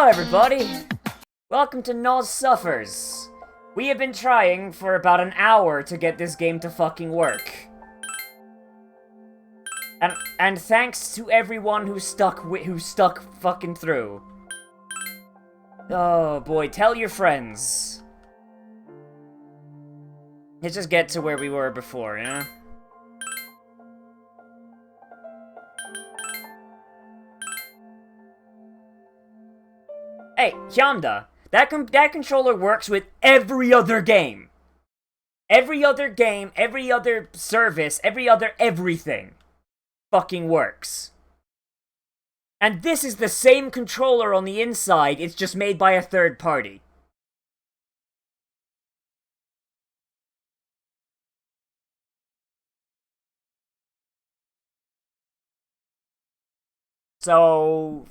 Hello everybody! Welcome to Nozz Suffers. We have been trying for about an hour to get this game to fucking work. And thanks to everyone who stuck fucking through. Oh boy, tell your friends. Let's just get to where we were before, yeah? Hey, Hyanda, that controller works with every other game. Every other game, every other service, every other everything fucking works. And this is the same controller on the inside, it's just made by a third party. So,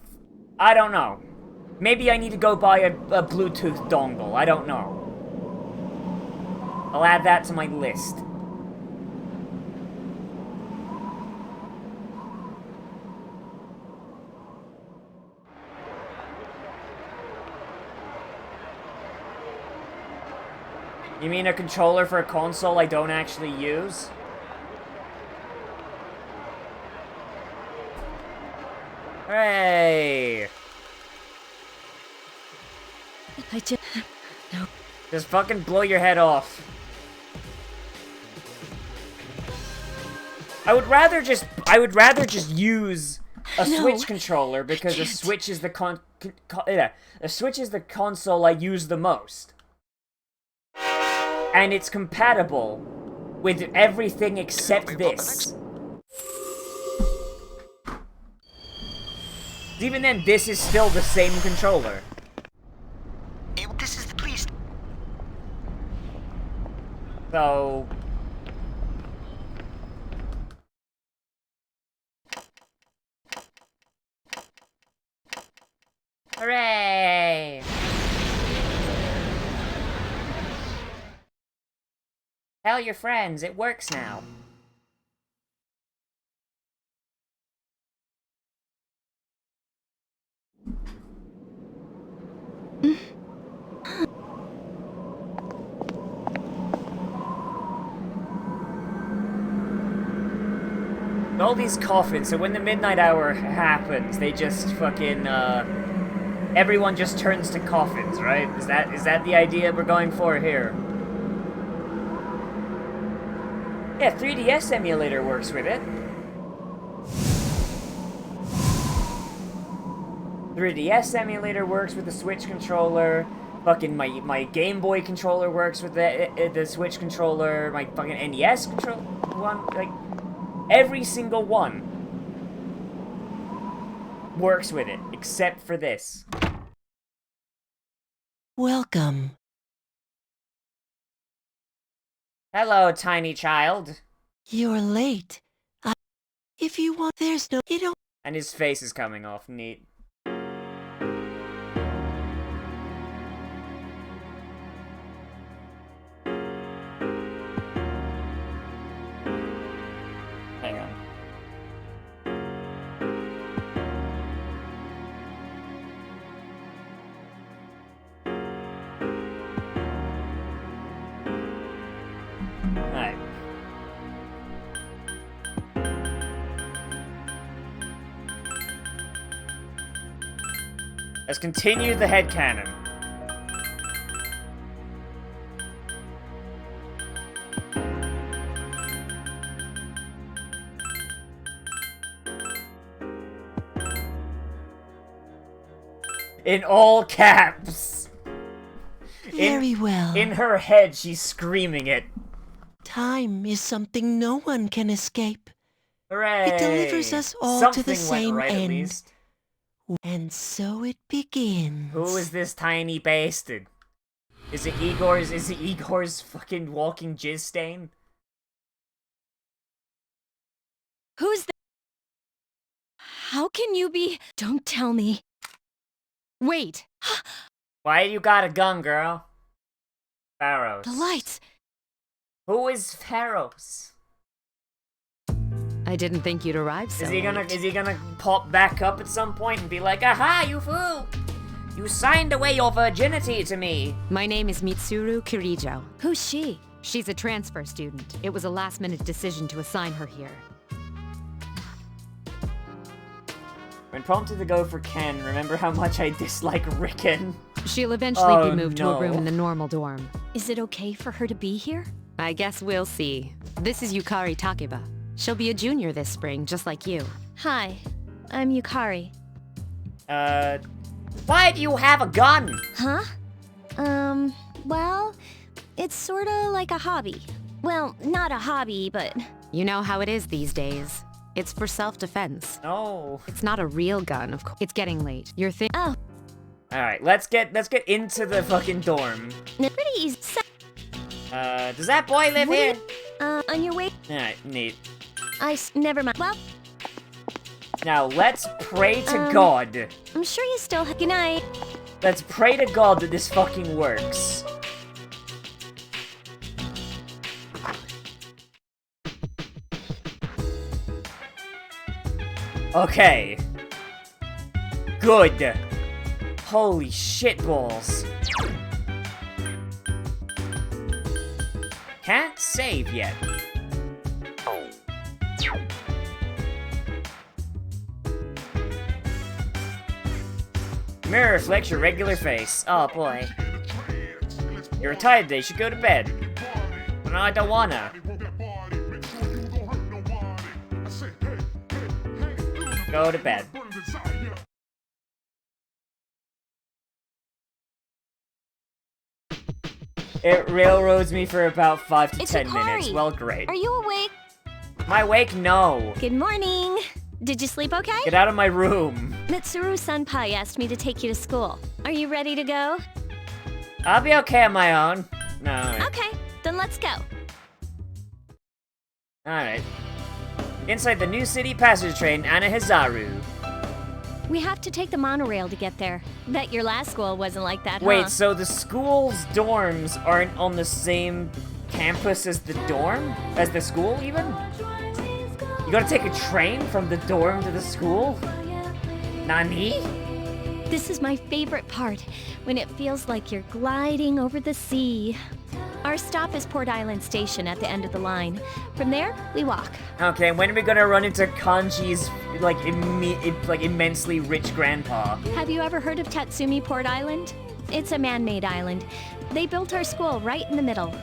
I don't know. Maybe I need to go buy a Bluetooth dongle, I don't know. I'll add that to my list. You mean a controller for a console I don't actually use? Hooray! No. Just fucking blow your head off. I would rather just use a Switch controller because the Switch is the Switch is the console I use the most. And it's compatible with everything except this. Even then, this is still the same controller. This is the police. So... Hooray! Tell your friends, it works now. All these coffins, so when the midnight hour happens, they just fucking, everyone just turns to coffins, right? Is that the idea we're going for here? Yeah, 3DS emulator works with it. 3DS emulator works with the Switch controller. Fucking my Game Boy controller works with the Switch controller. My fucking NES controller one, like every single one works with it except for this. Welcome. Hello, tiny child. You're late. If you want, there's no... You don't... And his face is coming off. Neat. Hang on. Alright. Let's continue the headcanon. In all caps! Very well. In her head, she's screaming it. Time is something no one can escape. Hooray! It delivers us all Something to the same went right, at end. least. And so it begins. Who is this tiny bastard? Is it Igor's fucking walking jizz stain? Who's that? How can you be? Don't tell me. Wait. Why you got a gun, girl? Pharaohs. The lights. Who is Pharaohs? I didn't think you'd arrive so Is he late. gonna pop back up at some point and be like, aha, you fool? You signed away your virginity to me. My name is Mitsuru Kirijo. Who's she? She's a transfer student. It was a last-minute decision to assign her here. When prompted to go for Ken, remember how much I dislike Ricken. She'll eventually Oh, be moved to no. a room in the normal dorm. Is it okay for her to be here? I guess we'll see. This is Yukari Takeba. She'll be a junior this spring, just like you. Hi, I'm Yukari. Why do you have a gun? Huh? Well, it's sorta like a hobby. Well, not a hobby, but... You know how it is these days. It's for self-defense. No. It's not a real gun, of course. It's getting late. You're Oh, Alright, let's get into the fucking dorm. pretty easy. Does that boy live What do here? On your way... Alright, neat. Never mind. Well, Now, let's pray to God. I'm sure you still have... Good night. Let's pray to God that this fucking works. Okay. Good. Holy shit balls. Can't save yet. Mirror reflects your regular face. Oh boy. You're tired today, you should go to bed. But no, I don't wanna. Go to bed. It railroads me for about 5 to It's 10 Yukari. minutes. Well, great. Are you awake? Am I awake? No. Good morning. Did you sleep okay? Get out of my room. Mitsuru-senpai asked me to take you to school. Are you ready to go? I'll be okay on my own. No, alright. Okay, then let's go. Alright. Inside the New City passenger train, Anahizaru. We have to take the monorail to get there. Bet your last school wasn't like that, huh? Wait, so the school's dorms aren't on the same campus as the dorm? As the school, even? You gotta take a train from the dorm to the school? Nani? This is my favorite part, when it feels like you're gliding over the sea. Our stop is Port Island Station at the end of the line. From there, we walk. Okay, when are we gonna run into Kanji's, like, immensely rich grandpa? Have you ever heard of Tatsumi Port Island? It's a man-made island. They built our school right in the middle.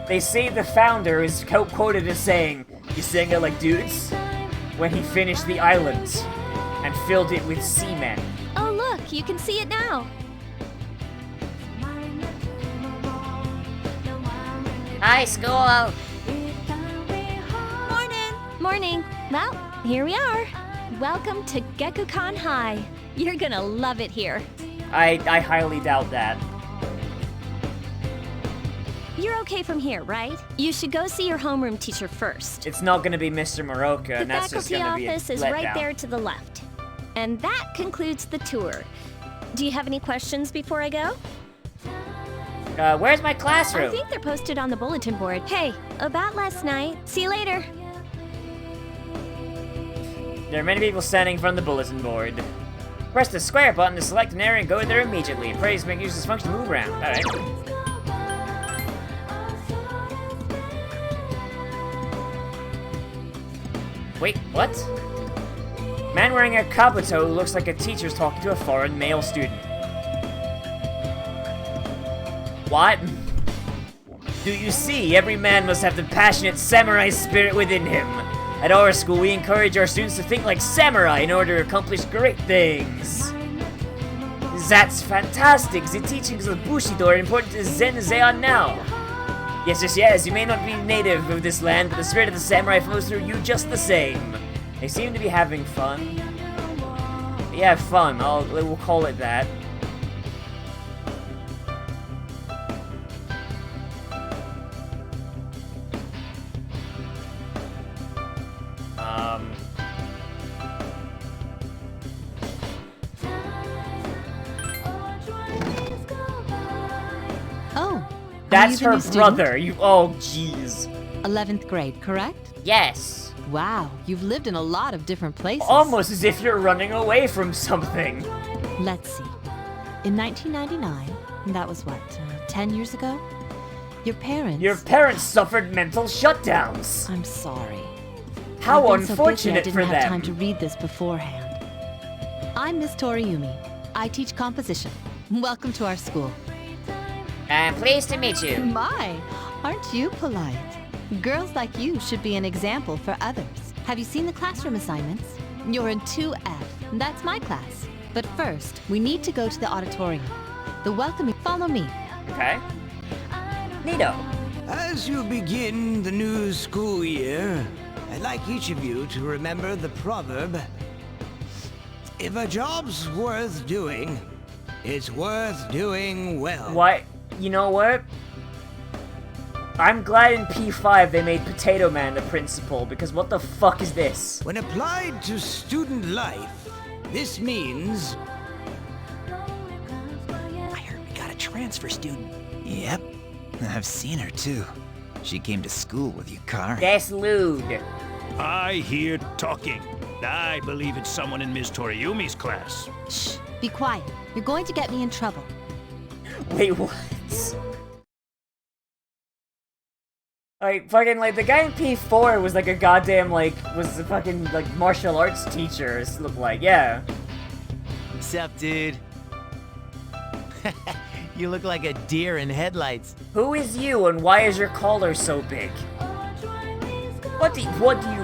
They say the founder is quoted as saying, "You sang it like dudes," when he finished the island and filled it with seamen. Oh look, you can see it now. Hi, school! Morning. Well, here we are. Welcome to Gekukan High. You're gonna love it here. I highly doubt that. You're okay from here, right? You should go see your homeroom teacher first. It's not gonna be Mr. Moroka, The and that's just faculty gonna be a office is right letdown. there to the left. And that concludes the tour. Do you have any questions before I go? Where's my I classroom? think they're posted on the bulletin board. Hey, about last night. See you later. There are many people standing in front of the bulletin board. Press the square button to select an area and go there immediately. Praise make use of this function to move around. Alright. Wait, what? Man wearing a kabuto who looks like a teacher's talking to a foreign male student. What? Do you see? Every man must have the passionate samurai spirit within him. At our school, we encourage our students to think like samurai in order to accomplish great things. That's fantastic. The teachings of Bushido are important to Zen Zeon now. Yes, you may not be native of this land, but the spirit of the samurai flows through you just the same. They seem to be having fun. Yeah, fun. We'll call it that. Oh, are That's you the her new student? brother. Oh, jeez. 11th grade, correct? Yes. Wow, you've lived in a lot of different places. Almost as if you're running away from something. Let's see. In 1999, that was what, 10 years ago? Your parents suffered mental shutdowns. I'm sorry. How I've been so busy, unfortunate for I didn't have time them. to read this beforehand. I'm Miss Toriumi. I teach composition. Welcome to our school. I'm pleased to meet you. My, aren't you polite? Girls like you should be an example for others. Have you seen the classroom assignments? You're in 2F. That's my class. But first, we need to go to the auditorium. The welcoming. Follow me. Okay. Neato. As you begin the new school year, I'd like each of you to remember the proverb, if a job's worth doing, it's worth doing well. What? You know what? I'm glad in P5 they made Potato Man the principal, because what the fuck is this? When applied to student life, this means... I heard we got a transfer student. Yep. I've seen her too. She came to school with Yukari. That's lewd. I hear talking. I believe it's someone in Ms. Toriumi's class. Shh, be quiet. You're going to get me in trouble. Wait, what? Like, fucking, like, the guy in P4 was like a goddamn, like, was a fucking, like, martial arts teacher, it looked like, yeah. What's up, dude? You look like a deer in headlights. Who is you and why is your collar so big? What do you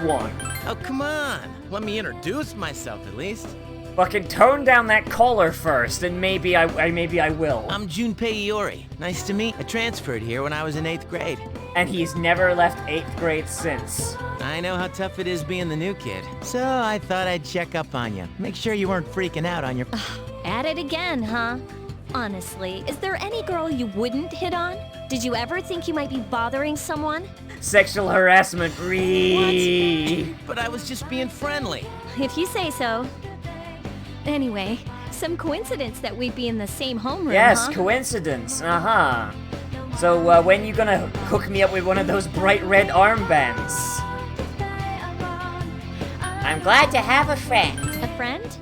want? Oh, come on. Let me introduce myself at least. Fucking tone down that collar first, and maybe I will. I'm Junpei Iori. Nice to meet. I transferred here when I was in 8th grade. And he's never left 8th grade since. I know how tough it is being the new kid, so I thought I'd check up on you. Make sure you weren't freaking out on your... At it again, huh? Honestly, is there any girl you wouldn't hit on? Did you ever think you might be bothering someone? Sexual harassment, Ree. But I was just being friendly. If you say so. Anyway, some coincidence that we'd be in the same homeroom, Yes, huh? coincidence, uh-huh. So, when you gonna hook me up with one of those bright red armbands? I'm glad to have a friend. A friend?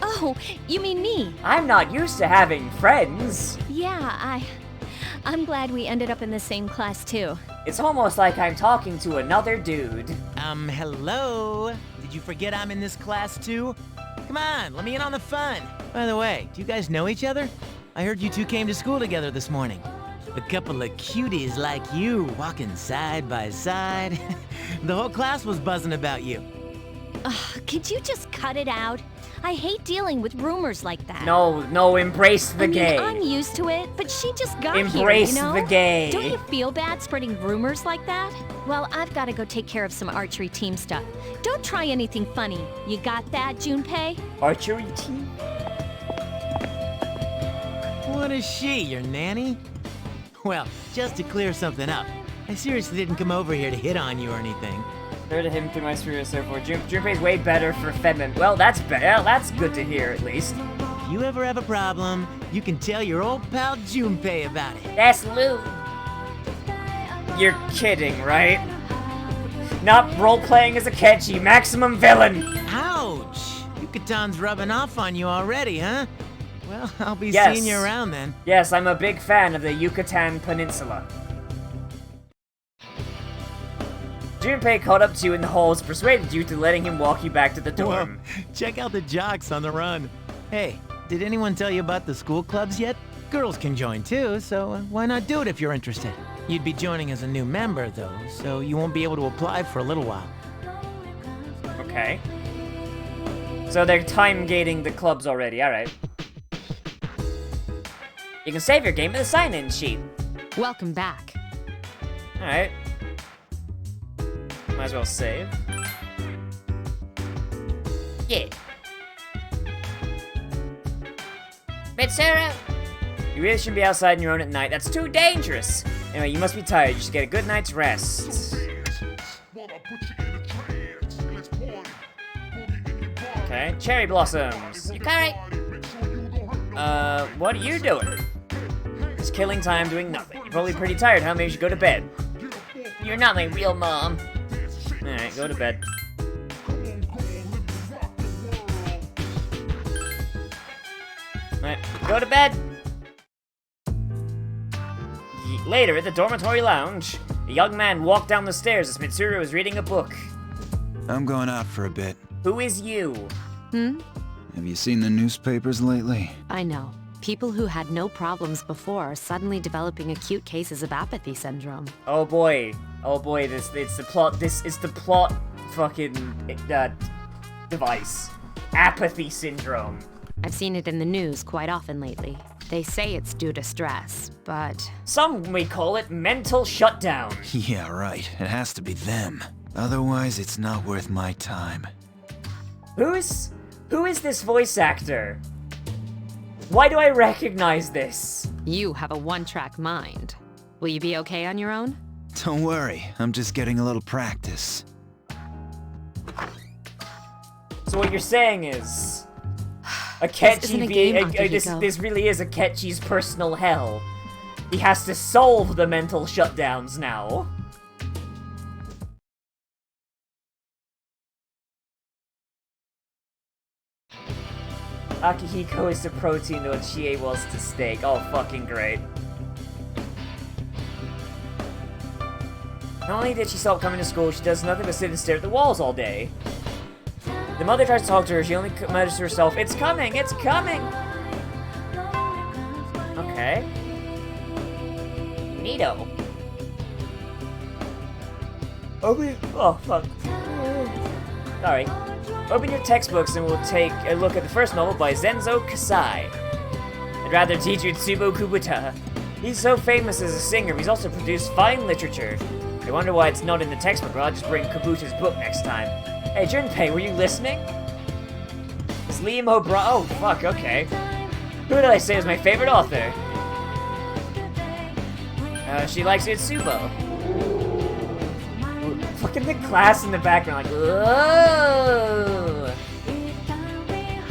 Oh, you mean me? I'm not used to having friends. Yeah, I'm glad we ended up in the same class, too. It's almost like I'm talking to another dude. Hello? Did you forget I'm in this class too? Come on, let me in on the fun. By the way, do you guys know each other? I heard you two came to school together this morning. A couple of cuties like you walking side by side. The whole class was buzzing about you. Could you just cut it out? I hate dealing with rumors like that. No, embrace the gay. I'm used to it, but she just got Embrace here, you know? the gay. Don't you feel bad spreading rumors like that? Well, I've got to go take care of some archery team stuff. Don't try anything funny. You got that, Junpei? Archery team? What is she, your nanny? Well, just to clear something up, I seriously didn't come over here to hit on you or anything. Heard of him through my sphere so forth. Junpei's way better for feminine. Well, that's that's good to hear, at least. If you ever have a problem, you can tell your old pal Junpei about it. That's lewd. You're kidding, right? Not role-playing as a catchy maximum villain. Ouch! Yucatan's rubbing off on you already, huh? Well, I'll be Yes. seeing you around then. Yes, I'm a big fan of the Yucatan Peninsula. Junpei caught up to you in the halls, persuaded you to letting him walk you back to the dorm. Whoa, check out the jocks on the run. Hey, did anyone tell you about the school clubs yet? Girls can join too, so why not do it if you're interested? You'd be joining as a new member though, so you won't be able to apply for a little while. Okay. So they're time gating the clubs already, alright. You can save your game with a sign-in sheet. Welcome back. Alright. Might as well save. Yeah. Mitsuru! You really shouldn't be outside on your own at night. That's too dangerous! Anyway, you must be tired. You should get a good night's rest. Okay, cherry blossoms. Yukari! What are you doing? Just killing time doing nothing. You're probably pretty tired, huh? Maybe you should go to bed. You're not my real mom. Alright, go to bed. Alright. Go to bed. Later, at the dormitory lounge, a young man walked down the stairs as Mitsuru was reading a book. I'm going out for a bit. Who is you? Have you seen the newspapers lately? I know. People who had no problems before are suddenly developing acute cases of apathy syndrome. Oh boy. Oh boy, this is the plot fucking device. Apathy syndrome. I've seen it in the news quite often lately. They say it's due to stress, but... Some may call it mental shutdown. Yeah, right. It has to be them. Otherwise, it's not worth my time. Who is this voice actor? Why do I recognize this? You have a one-track mind. Will you be okay on your own? Don't worry, I'm just getting a little practice. So what you're saying is... This isn't a game, Akihiko. This really is Akechi's personal hell. He has to solve the mental shutdowns now. Akihiko is to protein to what Chie was to steak. Oh, fucking great. Not only did she stop coming to school, she does nothing but sit and stare at the walls all day. The mother tries to talk to her, she only mutters to herself, "It's coming! It's coming!" Okay. Neato. Oh, fuck. Sorry. Open your textbooks and we'll take a look at the first novel by Zenzo Kasai. I'd rather teach you Tsubo Kubota. He's so famous as a singer, he's also produced fine literature. I wonder why it's not in the textbook, but I'll just bring Kubuta's book next time. Hey, Junpei, were you listening? It's Liam O'Brien. Oh, fuck, okay. Who did I say is my favorite author? She likes Itsubo. Fucking the class in the background, like, whoa!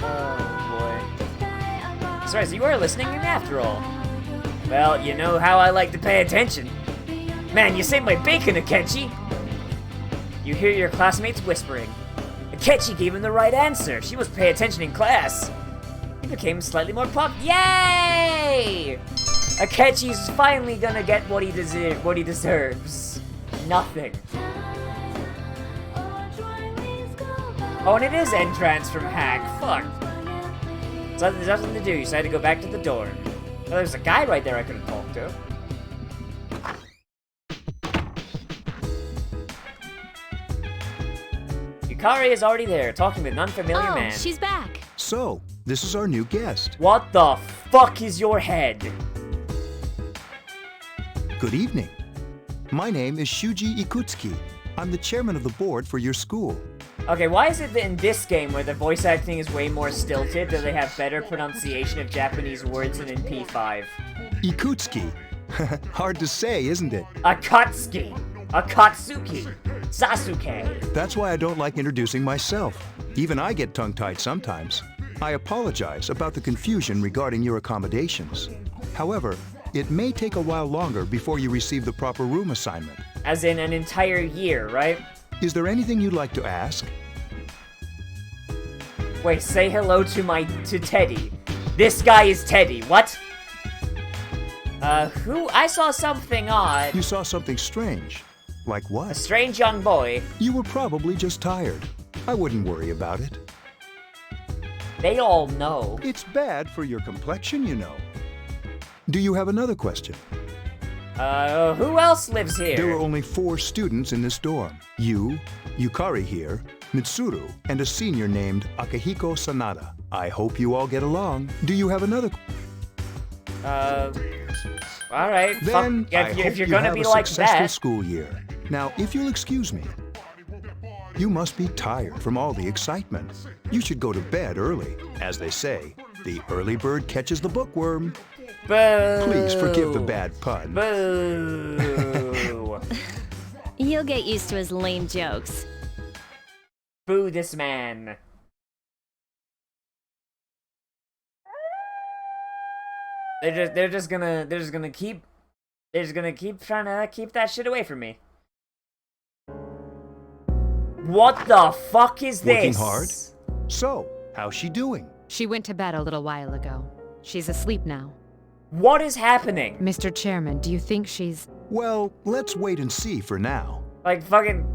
Oh, boy. Sorry, so you are listening after all. Well, you know how I like to pay attention. Man, you saved my bacon, Akechi! You hear your classmates whispering. Akechi gave him the right answer. She must pay attention in class. He became slightly more popular. Yay! Akechi's finally gonna get what he deserves. Nothing. Oh, and it is entrance from Hack. Fuck. So there's nothing to do. You decided to go back to the dorm. Well, there's a guy right there I could have talked to. Yukari is already there, talking with an unfamiliar man. She's back. So, this is our new guest. What the fuck is your head? Good evening. My name is Shuji Ikutsuki. I'm the chairman of the board for your school. Okay, why is it that in this game, where the voice acting is way more stilted, that they have better pronunciation of Japanese words than in P5? Ikutsuki. Hard to say, isn't it? Akatsuki. Akatsuki. Sasuke. That's why I don't like introducing myself. Even I get tongue-tied sometimes. I apologize about the confusion regarding your accommodations. However, it may take a while longer before you receive the proper room assignment. As in an entire year, right? Is there anything you'd like to ask? Wait, say hello to Teddy. This guy is Teddy, what? Who? I saw something odd. You saw something strange. Like A what? strange young boy. You were probably just tired. I wouldn't worry about it. They all know. It's bad for your complexion, you know. Do you have another question? Who else lives here? There are only 4 students in this dorm. You, Yukari here, Mitsuru, and a senior named Akihiko Sanada. I hope you all get along. Do you have another? Alright. Then Fuck, I hope if you're you gonna have be a like successful that. school year. Now, if you'll excuse me, you must be tired from all the excitement. You should go to bed early. As they say, the early bird catches the bookworm. Boo! Please forgive the bad pun. Boo! You'll get used to his lame jokes. Boo this man. They're just gonna keep trying to keep that shit away from me. What the fuck is this? Working hard? So, how's she doing? She went to bed a little while ago. She's asleep now. What is happening? Mr. Chairman, do you think she's... Well, let's wait and see for now. Like fucking,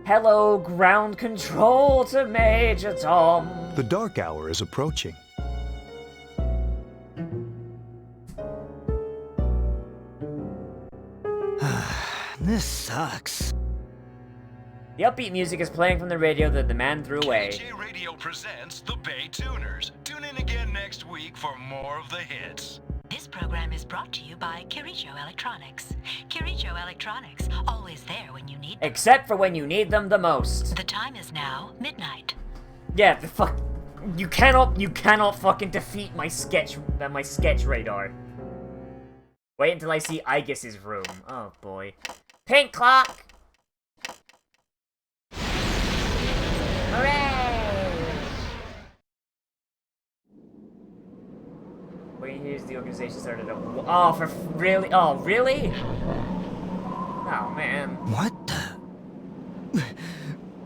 hello, ground control to Major Tom. The dark hour is approaching. This sucks. The upbeat music is playing from the radio that the man threw away. KJ Radio presents the Bay Tuners. Tune in again next week for more of the hits. This program is brought to you by Kirijo Electronics. Kirijo Electronics, always there when you need them. Except for when you need them the most. The time is now midnight. Yeah, the fuck. You cannot fucking defeat my sketch radar. Wait until I see Igus's room. Oh boy. Pink clock! Hooray! Wait, here's the organization started a... Oh, for really? Oh, really? Oh, man. What the...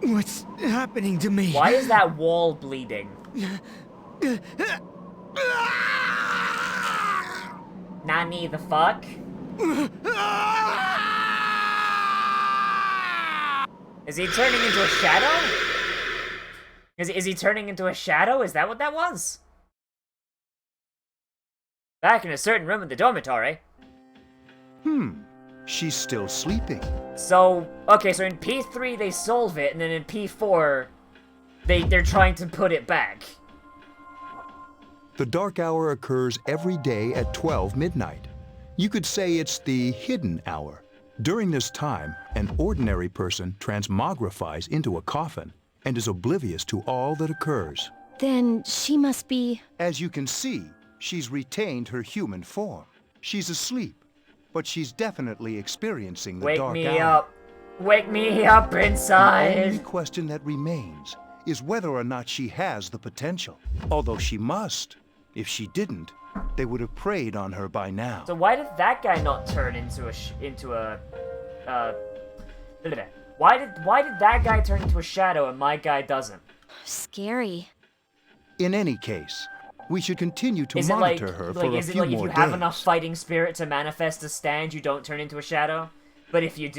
What's happening to me? Why is that wall bleeding? Nani the fuck? Is he turning into a shadow? Is he turning into a shadow? Is that what that was? Back in a certain room in the dormitory. She's still sleeping. So, okay, so in P3 they solve it, and then in P4 they're trying to put it back. The dark hour occurs every day at 12 midnight. You could say it's the hidden hour. During this time, an ordinary person transmogrifies into a coffin and is oblivious to all that occurs. Then she must be... As you can see, she's retained her human form. She's asleep, but she's definitely experiencing the dark hour. Wake me up inside! The only question that remains is whether or not she has the potential. Although she must. If she didn't, they would have preyed on her by now. So why did that guy not turn into a why did that guy turn into a shadow and my guy doesn't? Scary. In any case, we should continue to Is it monitor her for a few more days. Is it like if you have enough fighting spirit to manifest a stand, you don't turn into a shadow? But if you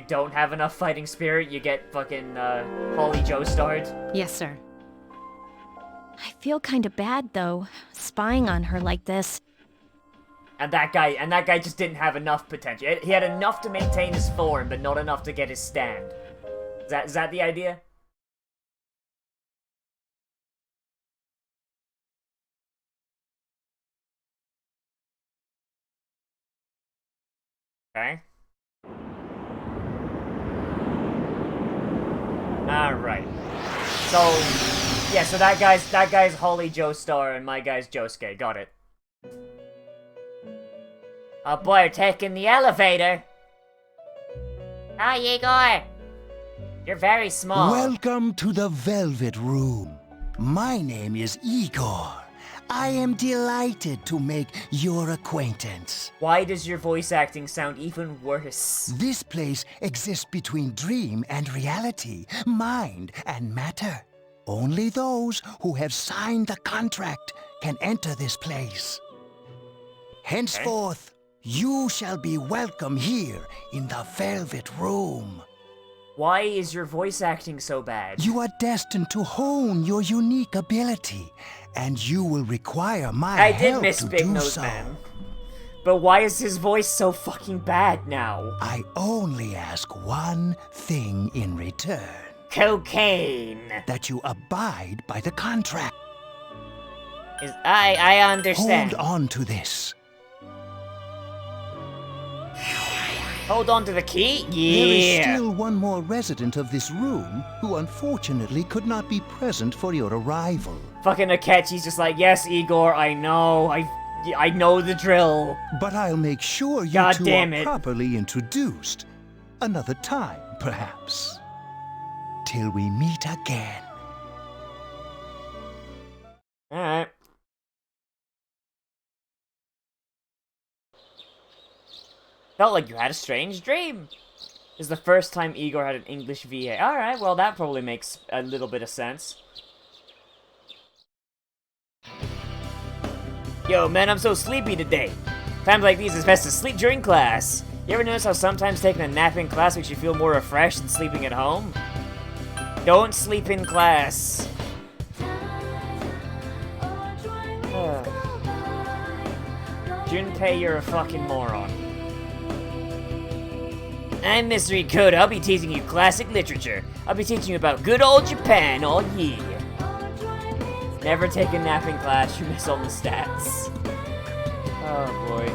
don't have enough fighting spirit, you get fucking Holly Joe starred? Yes, sir. I feel kind of bad, though, spying on her like this. And that guy just didn't have enough potential. He had enough to maintain his form, but not enough to get his stand. Is that the idea? Okay. Alright. So, yeah, so that guy's Holly Joestar and my guy's Josuke. Got it. Oh boy, we're taking the elevator. Hi, Igor. You're very small. Welcome to the Velvet Room. My name is Igor. I am delighted to make your acquaintance. Why does your voice acting sound even worse? This place exists between dream and reality, mind and matter. Only those who have signed the contract can enter this place. Henceforth, you shall be welcome here in the Velvet Room. Why is your voice acting so bad? You are destined to hone your unique ability, and you will require my help to do so. I did miss Big Nose Man. But why is his voice so fucking bad now? I only ask one thing in return. Cocaine. That you abide by the contract. I understand. Hold on to this. Hold on to the key? Yeah. There is still one more resident of this room who unfortunately could not be present for your arrival. Fucking Akechi's just like, yes, Igor, I know. I know the drill. But I'll make sure you God two damn are it. properly introduced. Another time, perhaps. Till we meet again. Alright. Felt like you had a strange dream. This is the first time Igor had an English VA. Alright, well that probably makes a little bit of sense. Yo, man, I'm so sleepy today. Times like these, it's best to sleep during class. You ever notice how sometimes taking a nap in class makes you feel more refreshed than sleeping at home? Don't sleep in class. Junpei, you're a fucking moron. I'm Mystery Code. I'll be teaching you classic literature. I'll be teaching you about good old Japan all year. Never take a nap in class, you miss all the stats. Oh boy.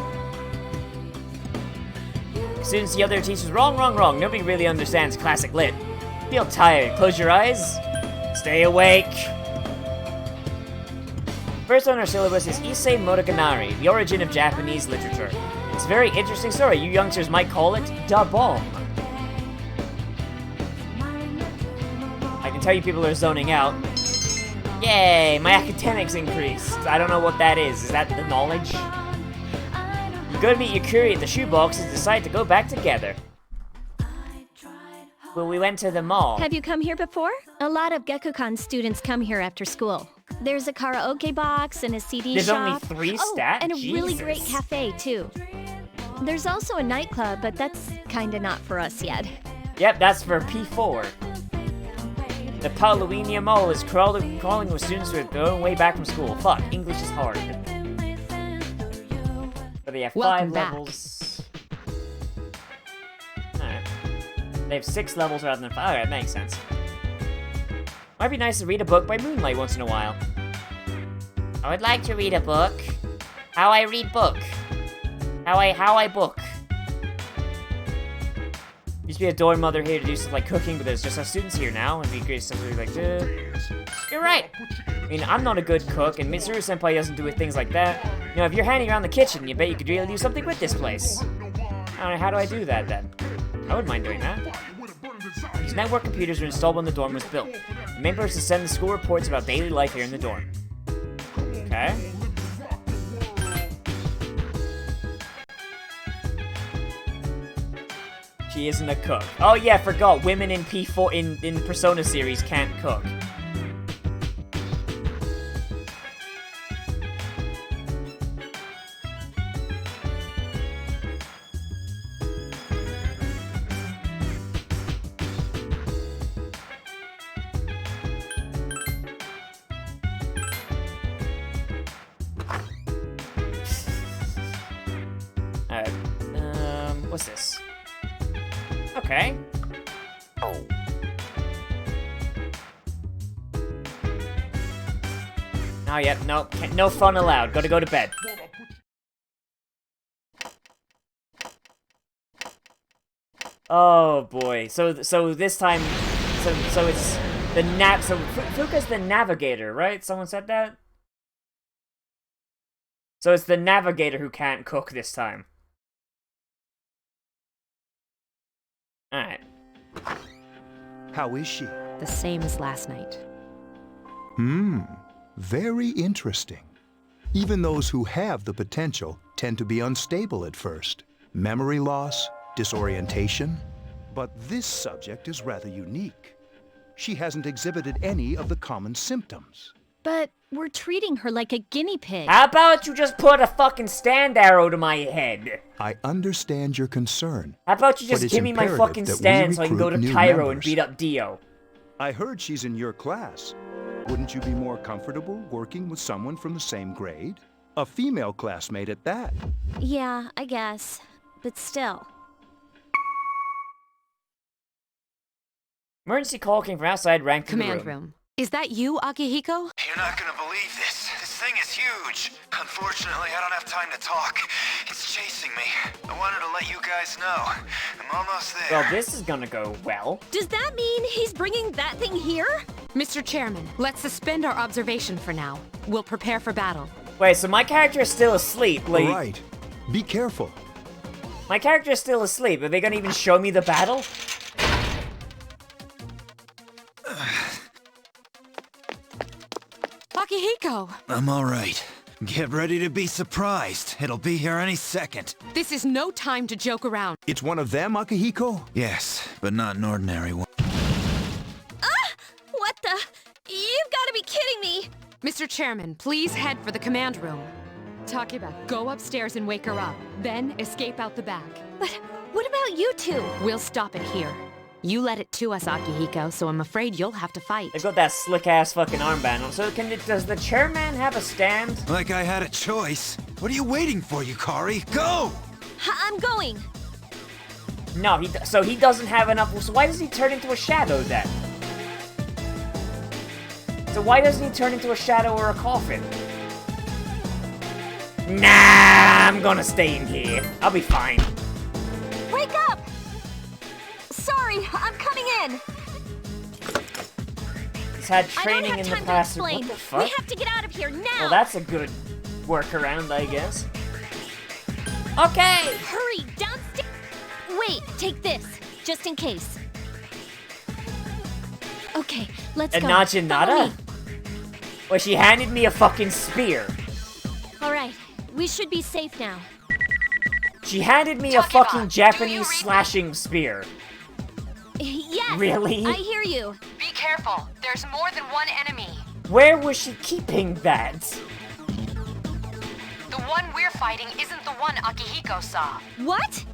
Students yell their teachers, wrong, wrong, wrong. Nobody really understands classic lit. Feel tired, close your eyes. Stay awake. First on our syllabus is Issei Monogatari, the origin of Japanese literature. It's a very interesting story. You youngsters might call it da bomb. I can tell you people are zoning out. Yay, my academics increased. I don't know what that is. Is that the knowledge? You go to meet Yukuri at the shoebox and decide to go back together. Well, we went to the mall. Have you come here before? A lot of Gekukan students come here after school. There's a karaoke box and a CD There's shop. only 3 stats? And a really Jesus. great cafe, too. There's also a nightclub, but that's kinda not for us yet. Yep, that's for P4. The Pauluinia Mall is crawling with students who are going way back from school. Fuck, English is hard. But they have 5 Welcome back. levels. Alright. They have 6 levels rather than 5. Alright, makes sense. Might be nice to read a book by moonlight once in a while. I would like to read a book. How I read book. How I book. Used to be a dorm mother here to do stuff like cooking, but there's just our students here now. It'd be great simply like, You're right! I mean, I'm not a good cook, and Mitsuru-senpai doesn't do things like that. You know, if you're handing around the kitchen, you bet you could really do something with this place. I don't know, how do I do that then? I wouldn't mind doing that. These network computers were installed when the dorm was built. The main purpose is to send the school reports about daily life here in the dorm. Okay. She isn't a cook. Oh yeah, forgot. Women in P4 in Persona series can't cook. Alright. What's this? Okay. Oh. Oh, yeah, no, no fun allowed. Gotta go to bed. Oh boy. So this time, so it's the so Fuka's the navigator, right? Someone said that. So it's the navigator who can't cook this time. Alright. How is she? The same as last night. Very interesting. Even those who have the potential tend to be unstable at first. Memory loss, disorientation. But this subject is rather unique. She hasn't exhibited any of the common symptoms. But we're treating her like a guinea pig. How about you just put a fucking stand arrow to my head? I understand your concern. How about you but just it's give me my imperative fucking that we stand so I can go to recruit new Cairo and members. beat up Dio? I heard she's in your class. Wouldn't you be more comfortable working with someone from the same grade? A female classmate at that. Yeah, I guess. But still. Emergency call came from outside, rang through the Command room. Is that you, Akihiko? You're not gonna believe this. This thing is huge. Unfortunately, I don't have time to talk. It's chasing me. I wanted to let you guys know. I'm almost there. Well, this is gonna go well. Does that mean he's bringing that thing here? Mr. Chairman, let's suspend our observation for now. We'll prepare for battle. Wait, so my character is still asleep. Like, Right. Be careful. my character is still asleep. Are they gonna even show me the battle? Akihiko! I'm all right. Get ready to be surprised. It'll be here any second. This is no time to joke around. It's one of them, Akihiko? Yes, but not an ordinary one. What the? You've got to be kidding me! Mr. Chairman, please head for the command room. Takeba, go upstairs and wake her up. Then escape out the back. But what about you two? We'll stop it here. You led it to us, Akihiko, so I'm afraid you'll have to fight. They've got that slick-ass fucking armband on. So does the chairman have a stand? Like I had a choice. What are you waiting for, Yukari? Go! I'm going. No, so he doesn't have enough. So why does he turn into a shadow then? So why doesn't he turn into a shadow or a coffin? Nah, I'm gonna stay in here. I'll be fine. Wake up! Sorry, I'm coming in. He's had training in the past. What the fuck? We have to get out of here now. Well, that's a good workaround, I guess. Okay. Hurry, downstairs. Wait, take this, just in case. Okay, let's go. Najinata? Well, she handed me a fucking spear. All right, we should be safe now. She handed me a fucking Japanese slashing spear. Yes. Really? I hear you. Be careful. There's more than one enemy. Where was she keeping that? The one we're fighting isn't the one Akihiko saw. What?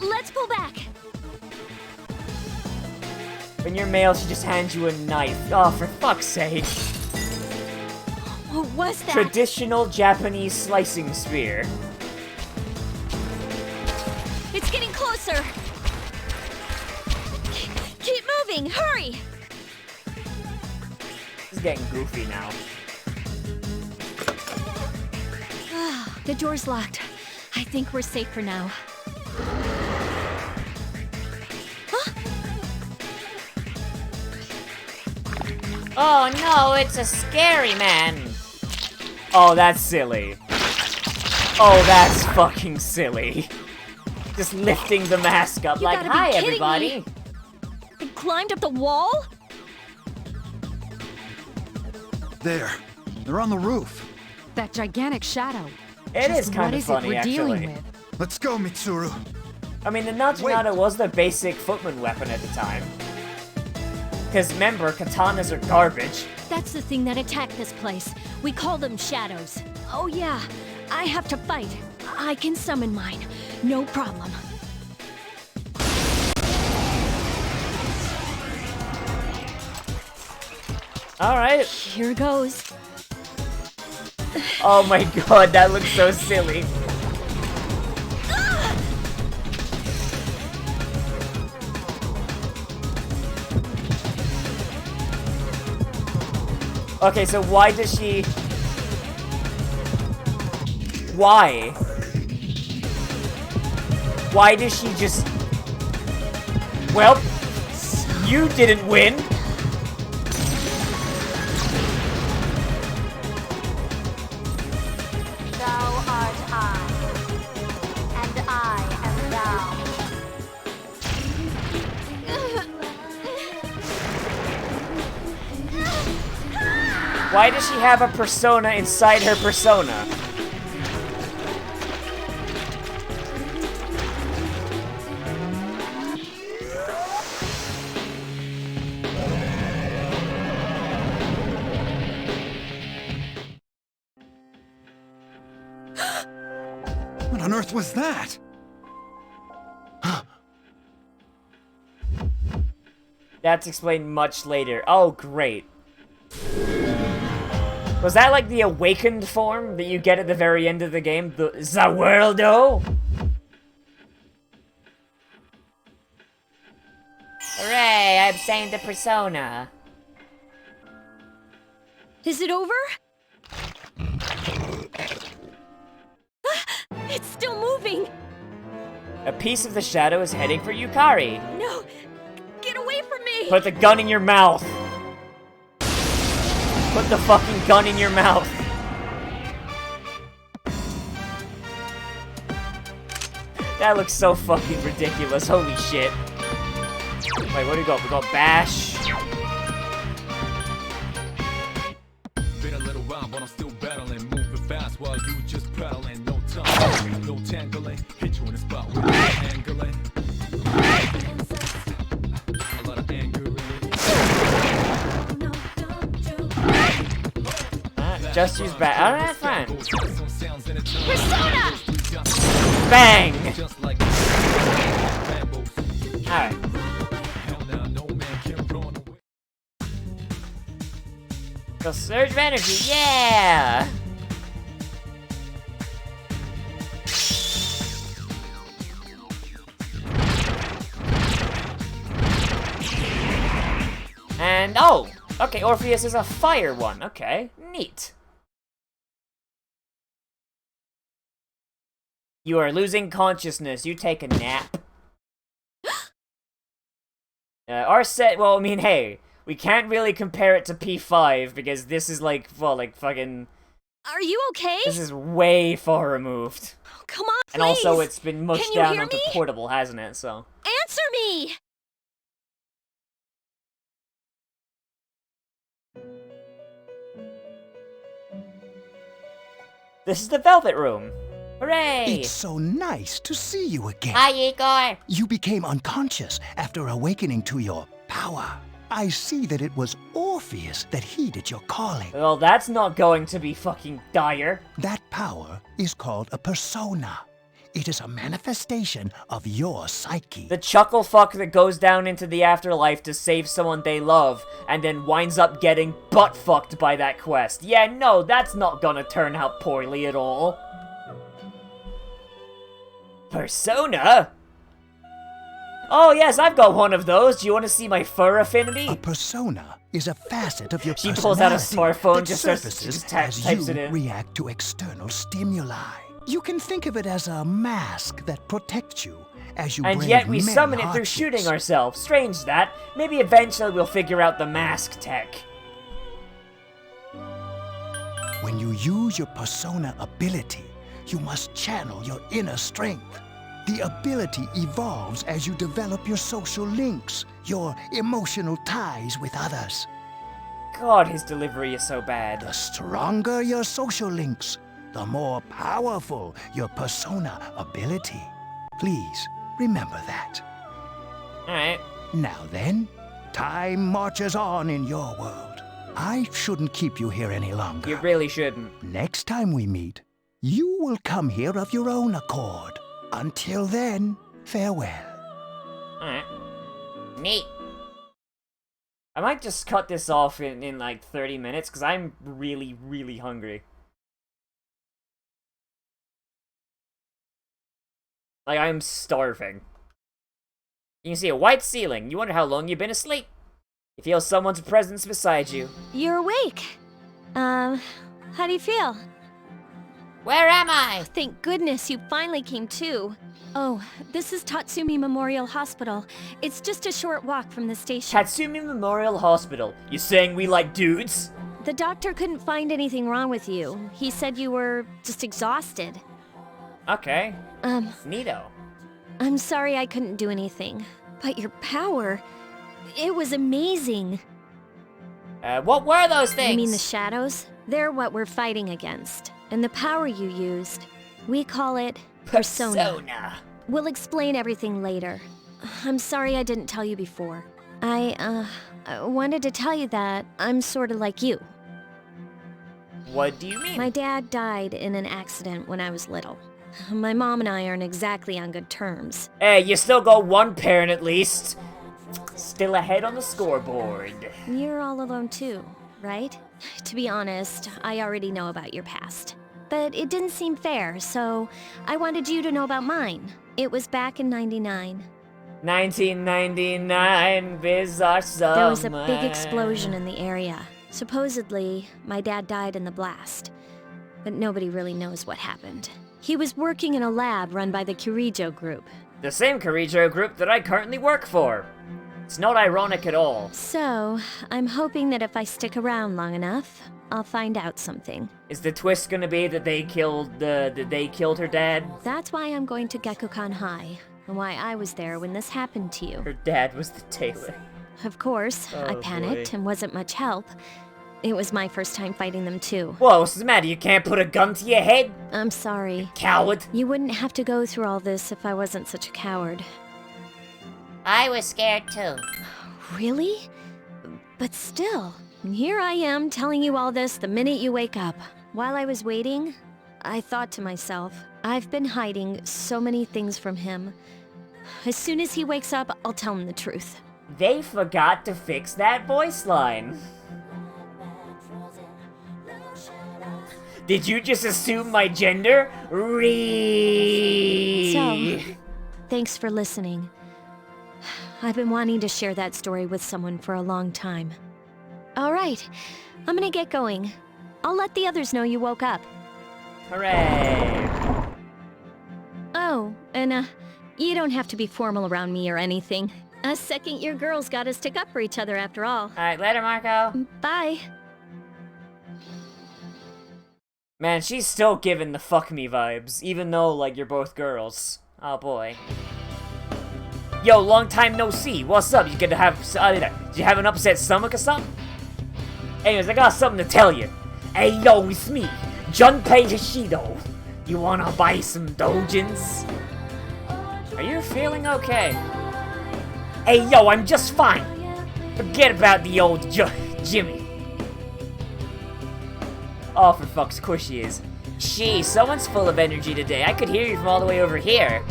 Let's pull back. When you're male, she just hands you a knife. Oh, for fuck's sake. What was that? Traditional Japanese slicing spear. It's getting closer. Keep moving, hurry! This is getting goofy now. The door's locked. I think we're safe for now. Oh no, it's a scary man. Oh, that's silly. Oh, that's fucking silly. Just lifting the mask up like, hi everybody. They climbed up the wall? There. They're on the roof. That gigantic shadow. It is kind of funny, actually. Let's go, Mitsuru. I mean, the Najinata was the basic footman weapon at the time. Because remember, katanas are garbage. That's the thing that attacked this place. We call them shadows. Oh yeah, I have to fight. I can summon mine. No problem. Alright. Here goes. Oh my god, that looks so silly. Okay, so why does she... Why? Why does she just... Well, you didn't win. Thou art I, and I am thou. Why does she have a persona inside her persona? What on earth was that? That's explained much later. Oh, great. Was that like the awakened form that you get at the very end of the game? The Zawirldo? Hooray, I obtained the persona. Is it over? It's still moving! A piece of the shadow is heading for Yukari. No! Get away from me! Put the gun in your mouth! Put the fucking gun in your mouth! That looks so fucking ridiculous, holy shit. Wait, where do we go? We go bash. Been a little while, but I'm still battling. Moving fast while you just prattling. No time, no tangling. Hit you in the spot with no angling. A lot of anger in it. Just use bat. Oh, that's fine. Persona! Bang! Alright. So surge of energy, yeah! And oh! Okay, Orpheus is a fire one. Okay, neat. You are losing consciousness. You take a nap. Our set, well, I mean, hey, we can't really compare it to P5 because this is like, well, like fucking... Are you okay? This is way far removed. Oh, come on, please. And also it's been mushed Can you down hear onto me? portable, hasn't it, so... Answer me! This is the Velvet Room. Hooray! It's so nice to see you again. Hi, Igor! You became unconscious after awakening to your power. I see that it was Orpheus that heeded your calling. Well, that's not going to be fucking dire. That power is called a persona. It is a manifestation of your psyche. The chuckle fuck that goes down into the afterlife to save someone they love, and then winds up getting butt-fucked by that quest. Yeah, no, that's not gonna turn out poorly at all. Persona? Oh yes, I've got one of those. Do you want to see my fur affinity? A persona is a facet of your She pulls out a smartphone, that just surfaces types as it you in. react to external stimuli. You can think of it as a mask that protects you as you And brave yet we many summon it through hardships. shooting ourselves. Strange that. Maybe eventually we'll figure out the mask tech. When you use your persona ability, you must channel your inner strength. The ability evolves as you develop your social links, your emotional ties with others. God, his delivery is so bad. The stronger your social links, the more powerful your persona ability. Please remember that. Alright. Now then, time marches on in your world. I shouldn't keep you here any longer. You really shouldn't. Next time we meet, you will come here of your own accord. Until then, farewell. Alright. Neat. I might just cut this off in like 30 minutes, because I'm really, really hungry. Like, I'm starving. You can see a white ceiling. You wonder how long you've been asleep. You feel someone's presence beside you. You're awake. How do you feel? Where am I? Thank goodness you finally came to. Oh, this is Tatsumi Memorial Hospital. It's just a short walk from the station. Tatsumi Memorial Hospital. You saying we like dudes? The doctor couldn't find anything wrong with you. He said you were just exhausted. Okay. Neato. I'm sorry I couldn't do anything. But your power, it was amazing. What were those things? You mean the shadows? They're what we're fighting against. And the power you used, we call it Persona. We'll explain everything later. I'm sorry I didn't tell you before. I wanted to tell you that I'm sort of like you. What do you mean? My dad died in an accident when I was little. My mom and I aren't exactly on good terms. Hey, you still got one parent at least. Still ahead on the scoreboard. You're all alone too, right? To be honest, I already know about your past. But it didn't seem fair, so I wanted you to know about mine. It was back in '99. 1999, bizarre summer. There was a big explosion in the area. Supposedly, my dad died in the blast. But nobody really knows what happened. He was working in a lab run by the Kirijo group. The same Kirijo group that I currently work for. It's not ironic at all. So, I'm hoping that if I stick around long enough, I'll find out something. Is the twist gonna be that they killed her dad? That's why I'm going to Gekukan High, and why I was there when this happened to you. Her dad was the tailor. Of course, I panicked and wasn't much help. It was my first time fighting them too. Whoa, what's the matter? You can't put a gun to your head? I'm sorry. Coward. You wouldn't have to go through all this if I wasn't such a coward. I was scared too. Really? But still, Here I am telling you all this the minute you wake up. While I was waiting, I thought to myself, I've been hiding so many things from him. As soon as he wakes up, I'll tell him the truth. They forgot to fix that voice line. Did you just assume my gender? So, thanks for listening. I've been wanting to share that story with someone for a long time. Alright, I'm gonna get going. I'll let the others know you woke up. Hooray! Oh, and you don't have to be formal around me or anything. Us second-year girls gotta stick up for each other after all. Alright, later, Marco. Bye. Man, she's still giving the fuck me vibes, even though, like, you're both girls. Oh boy. Yo, long time no see. What's up? You gonna have, did you have an upset stomach or something? Anyways, I got something to tell you. Hey, yo, it's me, Junpei Hishido. You wanna buy some dojins? Are you feeling okay? Hey, yo, I'm just fine. Forget about the old Jimmy. Oh, for fuck's, of course she is. Gee, someone's full of energy today. I could hear you from all the way over here.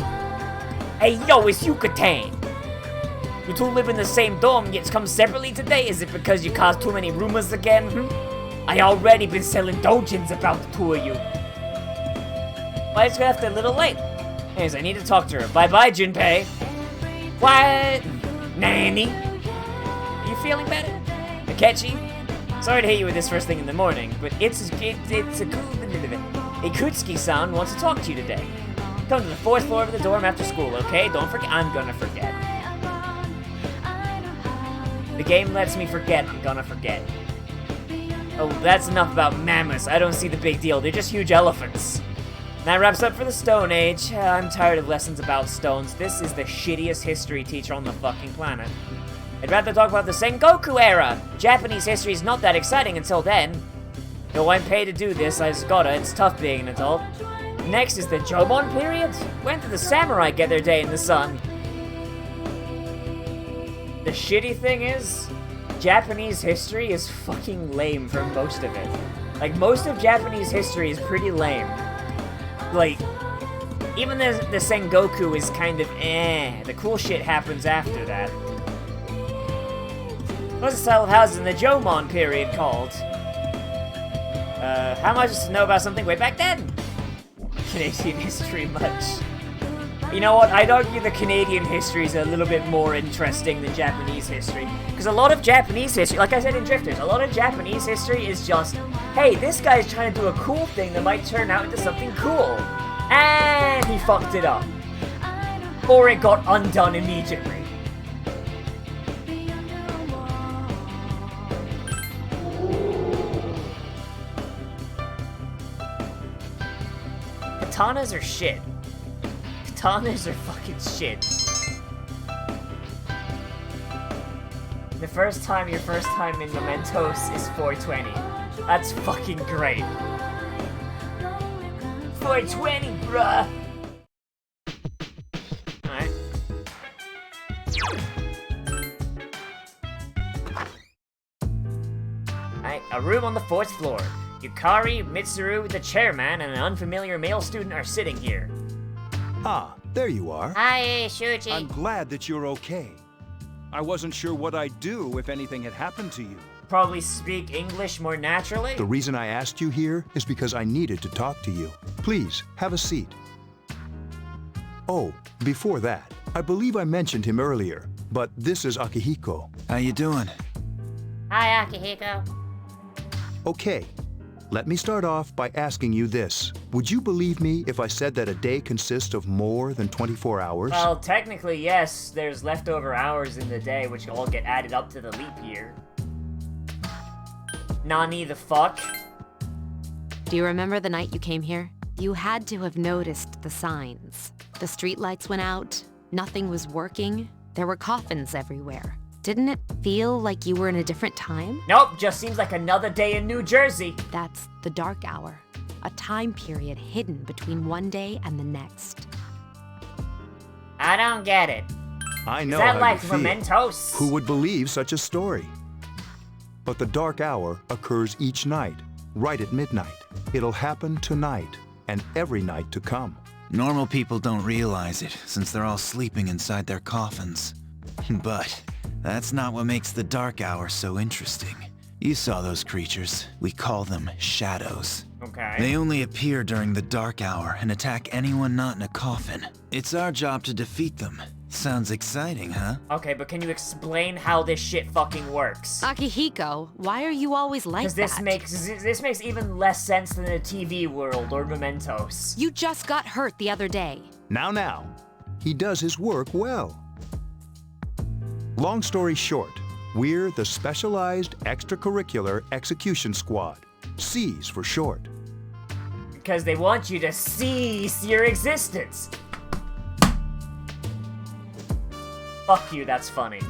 Hey, yo, it's Yucatan. You two live in the same dorm, yet come separately today? Is it because you caused too many rumors again? I already been selling dojins about the two of you. Well, I just got a little late. Anyways, I need to talk to her. Bye-bye, Junpei. What? Nanny? Are you feeling better? Akechi? Sorry to hit you with this first thing in the morning, but it's a Ikutsuki-san wants to talk to you today. Come to the 4th floor of the dorm after school, okay? Don't forget. I'm gonna forget. The game lets me forget. I'm gonna forget. Oh, that's enough about mammoths. I don't see the big deal. They're just huge elephants. And that wraps up for the Stone Age. I'm tired of lessons about stones. This is the shittiest history teacher on the fucking planet. I'd rather talk about the Sengoku era. Japanese history is not that exciting until then. Though I'm paid to do this, I just gotta. It's tough being an adult. Next is the Jomon period. When did the samurai get their day in the sun? The shitty thing is, Japanese history is fucking lame for most of it. Like, most of Japanese history is pretty lame. Like, even the Sengoku is kind of eh. The cool shit happens after that. What's the style of houses in the Jomon period called? How much is to know about something way back then? Canadian history much. You know what, I'd argue the Canadian history is a little bit more interesting than Japanese history. Because a lot of Japanese history, like I said in Drifters, a lot of Japanese history is just, hey, this guy's trying to do a cool thing that might turn out into something cool. And he fucked it up. Or it got undone immediately. Katanas are shit. Katanas are fucking shit. Your first time in Mementos is 420. That's fucking great. 420, bruh! Alright. Alright, a room on the 4th floor. Yukari, Mitsuru, the chairman, and an unfamiliar male student are sitting here. Ah, there you are. Hi, Shuji. I'm glad that you're okay. I wasn't sure what I'd do if anything had happened to you. Probably speak English more naturally? The reason I asked you here is because I needed to talk to you. Please, have a seat. Oh, before that, I believe I mentioned him earlier, but this is Akihiko. How you doing? Hi, Akihiko. Okay, let me start off by asking you this. Would you believe me if I said that a day consists of more than 24 hours? Well, technically, yes. There's leftover hours in the day, which all get added up to the leap year. Nani the fuck? Do you remember the night you came here? You had to have noticed the signs. The streetlights went out, nothing was working, there were coffins everywhere. Didn't it feel like you were in a different time? Nope, just seems like another day in New Jersey. That's the dark hour, a time period hidden between one day and the next. I don't get it. I know how you feel. Is that like Mementos? Who would believe such a story? But the dark hour occurs each night, right at midnight. It'll happen tonight, and every night to come. Normal people don't realize it, since they're all sleeping inside their coffins. But that's not what makes the dark hour so interesting. You saw those creatures. We call them shadows. Okay. They only appear during the dark hour and attack anyone not in a coffin. It's our job to defeat them. Sounds exciting, huh? Okay, but can you explain how this shit fucking works? Akihiko, why are you always like that? Because this makes even less sense than a TV world or Mementos. You just got hurt the other day. Now. He does his work well. Long story short, we're the Specialized Extracurricular Execution Squad. C's for short. Because they want you to cease your existence. Fuck you, that's funny.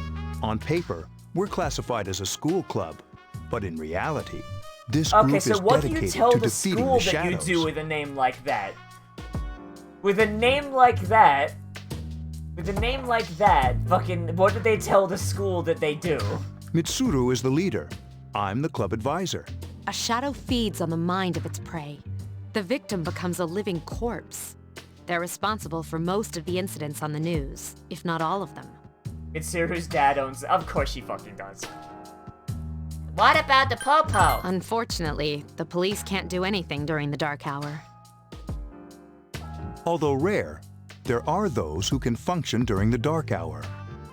On paper, we're classified as a school club, but in reality, this group Okay, so is what do you dedicated tell to the defeating school the that you shadows. do with a name like that? With a name like that, fucking, what did they tell the school that they do? Mitsuru is the leader. I'm the club advisor. A shadow feeds on the mind of its prey. The victim becomes a living corpse. They're responsible for most of the incidents on the news, if not all of them. Mitsuru's dad owns... Of course she fucking does. What about the Popo? Unfortunately, the police can't do anything during the dark hour. Although rare, there are those who can function during the dark hour.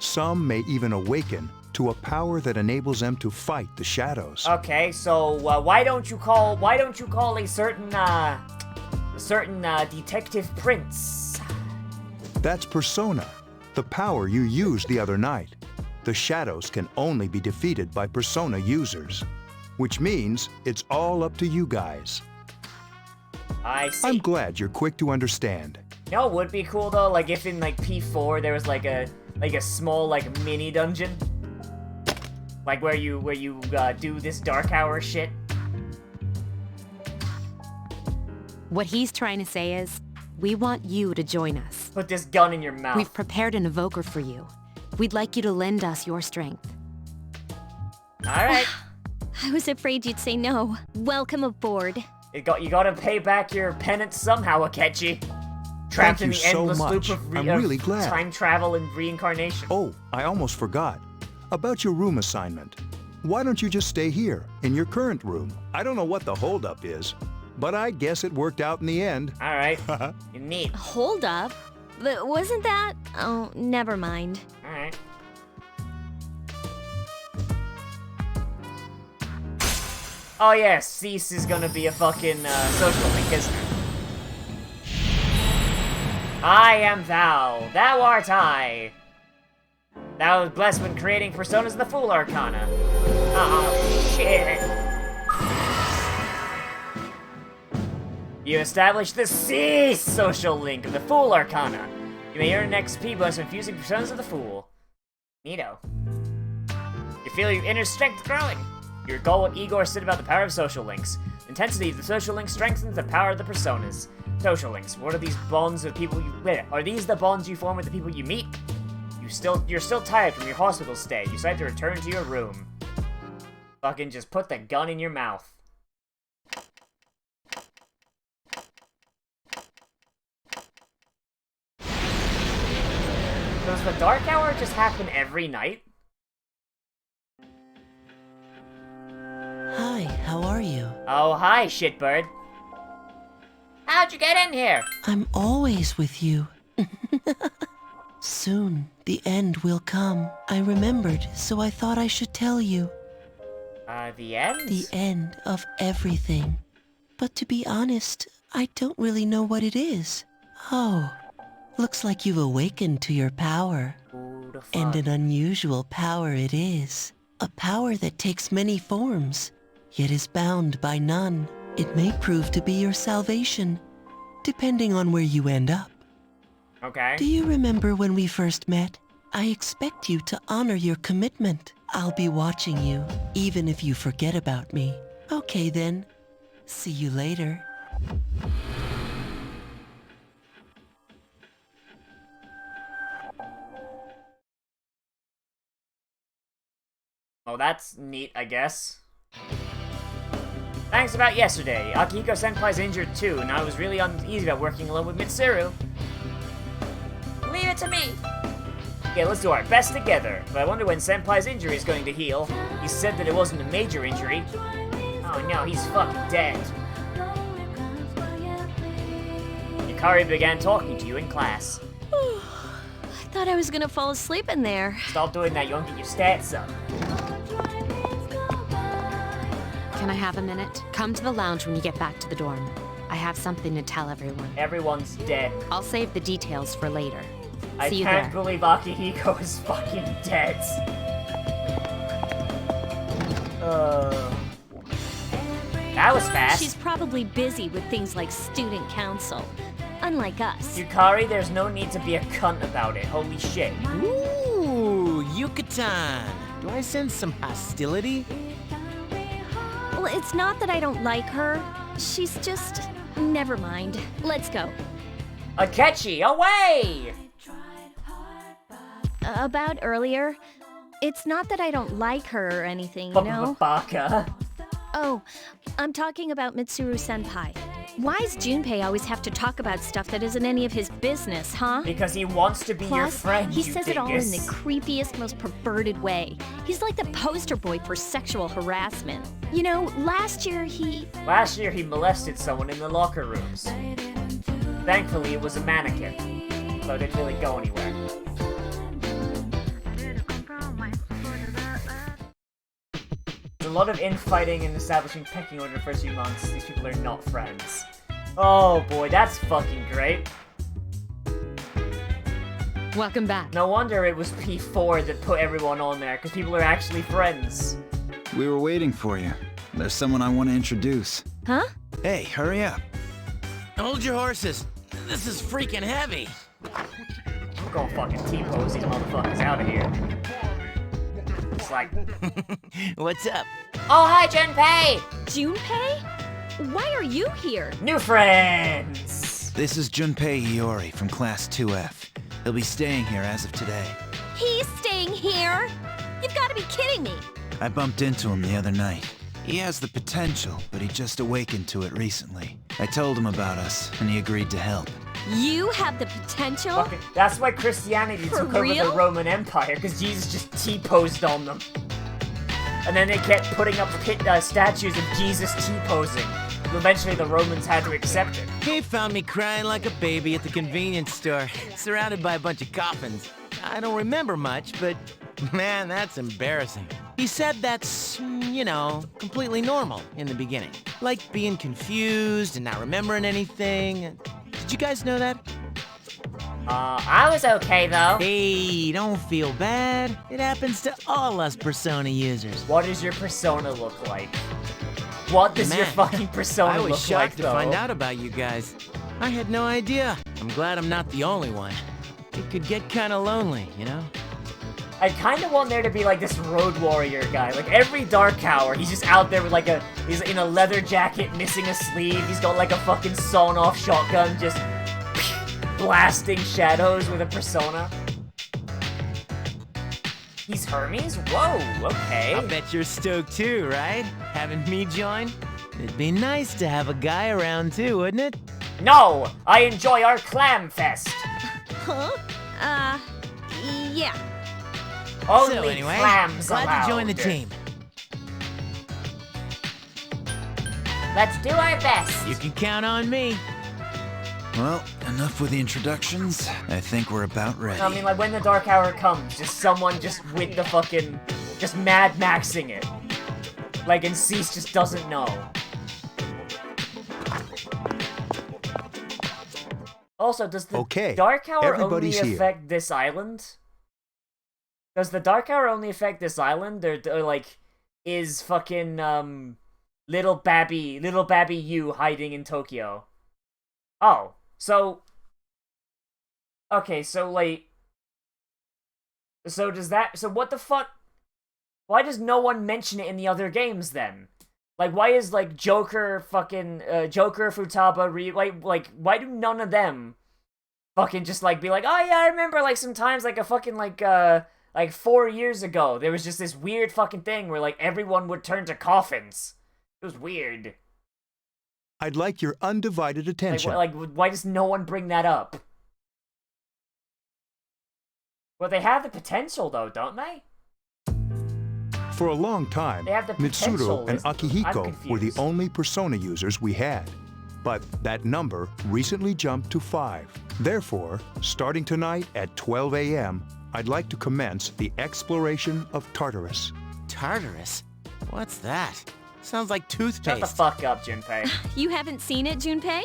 Some may even awaken to a power that enables them to fight the shadows. Okay, so why don't you call a certain Detective Prince? That's Persona, the power you used the other night. The shadows can only be defeated by Persona users, which means it's all up to you guys. I see. I'm glad you're quick to understand. You know what would be cool though? Like if in like P4 there was like a small like mini dungeon, like where you do this dark hour shit. What he's trying to say is, we want you to join us. Put this gun in your mouth. We've prepared an evoker for you. We'd like you to lend us your strength. Alright. I was afraid you'd say no. Welcome aboard. You gotta pay back your penance somehow, Akechi. Trapped Thank in you the endless so loop much. of I'm really glad. time travel and reincarnation. Oh, I almost forgot. About your room assignment. Why don't you just stay here, in your current room? I don't know what the holdup is, but I guess it worked out in the end. Alright. Neat. Hold up. But wasn't that... Oh, never mind. Alright. Oh yeah, Cease is gonna be a fucking social link, because I am thou, thou art I. Thou was blessed when creating personas of the Fool Arcana. Oh shit. You established the Cease social link of the Fool Arcana. You may earn an XP bonus when fusing personas of the Fool. Neato. You feel your inner strength growing. Your goal with Igor said about the power of social links. Intensity of the social link strengthens the power of the personas. Social links. What are these bonds with people you... Wait, are these the bonds you form with the people you meet? You're still tired from your hospital stay. You decide to return to your room. Fucking just put the gun in your mouth. Does the dark hour just happen every night? Hi, how are you? Oh, hi, shitbird. How'd you get in here? I'm always with you. Soon, the end will come. I remembered, so I thought I should tell you. The end? The end of everything. But to be honest, I don't really know what it is. Oh, looks like you've awakened to your power. Who the fuck? And an unusual power it is. A power that takes many forms, yet is bound by none. It may prove to be your salvation, depending on where you end up. Okay. Do you remember when we first met? I expect you to honor your commitment. I'll be watching you, even if you forget about me. Okay then. See you later. Oh, that's neat, I guess. Thanks about yesterday. Akihiko-senpai's injured too, and I was really uneasy about working alone with Mitsuru. Leave it to me! Okay, let's do our best together. But I wonder when Senpai's injury is going to heal. He said that it wasn't a major injury. Oh no, he's fucking dead. Yukari began talking to you in class. I thought I was gonna fall asleep in there. Stop doing that, you won't get your stats up. Can I have a minute? Come to the lounge when you get back to the dorm. I have something to tell everyone. Everyone's dead. I'll save the details for later. I See you can't there. believe Akihiko is fucking dead. That was fast. She's probably busy with things like student council. Unlike us. Yukari, there's no need to be a cunt about it. Holy shit. Ooh, Yucatan. Do I sense some hostility? Well, it's not that I don't like her. She's just... Never mind. Let's go. Akechi, away! About earlier, it's not that I don't like her or anything, you know? Baka. Oh, I'm talking about Mitsuru-senpai. Why does Junpei always have to talk about stuff that isn't any of his business, huh? Because he wants to be your Plus, friend, he you says it all in the dingus. creepiest, most perverted way. He's like the poster boy for sexual harassment. You know, last year he molested someone in the locker rooms. Thankfully, it was a mannequin, so it didn't really go anywhere. There's a lot of infighting and establishing pecking order the first few months. These people are not friends. Oh boy, that's fucking great. Welcome back. No wonder it was P4 that put everyone on there, because people are actually friends. We were waiting for you. There's someone I want to introduce. Huh? Hey, hurry up. Hold your horses. This is freaking heavy. I'm going fucking T-pose these motherfuckers out of here. It's like... What's up? Oh, hi, Junpei! Junpei? Why are you here? New friends! This is Junpei Iori from Class 2F. He'll be staying here as of today. He's staying here? You've got to be kidding me. I bumped into him the other night. He has the potential, but he just awakened to it recently. I told him about us, and he agreed to help. You have the potential? Fucking, that's why Christianity For took real? over the Roman Empire, because Jesus just T-posed on them. And then they kept putting up statues of Jesus T-posing. Eventually the Romans had to accept it. He found me crying like a baby at the convenience store, surrounded by a bunch of coffins. I don't remember much, but man, that's embarrassing. He said that's, you know, completely normal in the beginning. Like being confused and not remembering anything. Did you guys know that? I was okay though. Hey, don't feel bad. It happens to all us Persona users. What does your persona look like? What does your Man, fucking persona I look was like shocked to though? find out about you guys. I had no idea. I'm glad I'm not the only one. It could get kinda lonely, you know? I kind of want there to be like this road warrior guy. Like every Dark Hour, he's just out there with like he's in a leather jacket, missing a sleeve. He's got like a fucking sawn-off shotgun, just blasting shadows with a persona. He's Hermes? Whoa, okay. I bet you're stoked too, right? Having me join? It'd be nice to have a guy around too, wouldn't it? No! I enjoy our clam fest! Huh? Yeah. Only So anyway, clams glad allowed. to join the team. Let's do our best. You can count on me. Well, enough with the introductions. I think we're about ready. I mean, like, when the Dark Hour comes, just someone just with the fucking... just Mad Maxing it. Like, and Cease just doesn't know. Also, does the Dark Hour only affect this island? Does the Dark Hour only affect this island? Or like, is fucking, Little Babby you hiding in Tokyo? Oh, so... Okay, so, like... So does that... So what the fuck... Why does no one mention it in the other games, then? Like, why is, like, Joker, fucking, Joker, Futaba, like, why do none of them fucking just, like, be like, oh, yeah, I remember, like, sometimes, like, a fucking, like, like 4 years ago, there was just this weird fucking thing where like everyone would turn to coffins. It was weird. I'd like your undivided attention. Like why does no one bring that up? Well, they have the potential though, don't they? For a long time, They have the potential. Mitsuru and I'm Akihiko were the confused. only Persona users we had. But that number recently jumped to 5. Therefore, starting tonight at 12 a.m., I'd like to commence the exploration of Tartarus. Tartarus? What's that? Sounds like toothpaste. Shut the fuck up, Junpei. You haven't seen it, Junpei?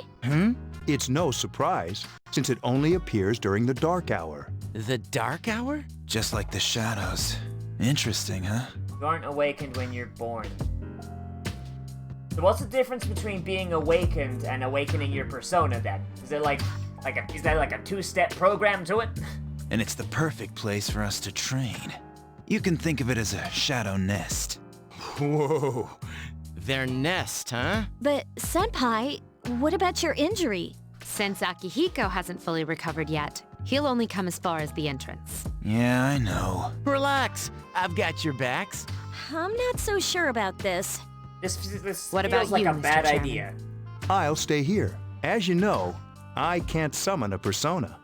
It's no surprise, since it only appears during the dark hour. The dark hour? Just like the shadows. Interesting, huh? You aren't awakened when you're born. So what's the difference between being awakened and awakening your persona then? Is there is there like a 2-step program to it? And it's the perfect place for us to train. You can think of it as a shadow nest. Whoa. Their nest, huh? But, Senpai, what about your injury? Since Akihiko hasn't fully recovered yet, he'll only come as far as the entrance. Yeah, I know. Relax. I've got your backs. I'm not so sure about this. This What feels about like you, a Mr. bad Chairman? idea. I'll stay here. As you know, I can't summon a Persona.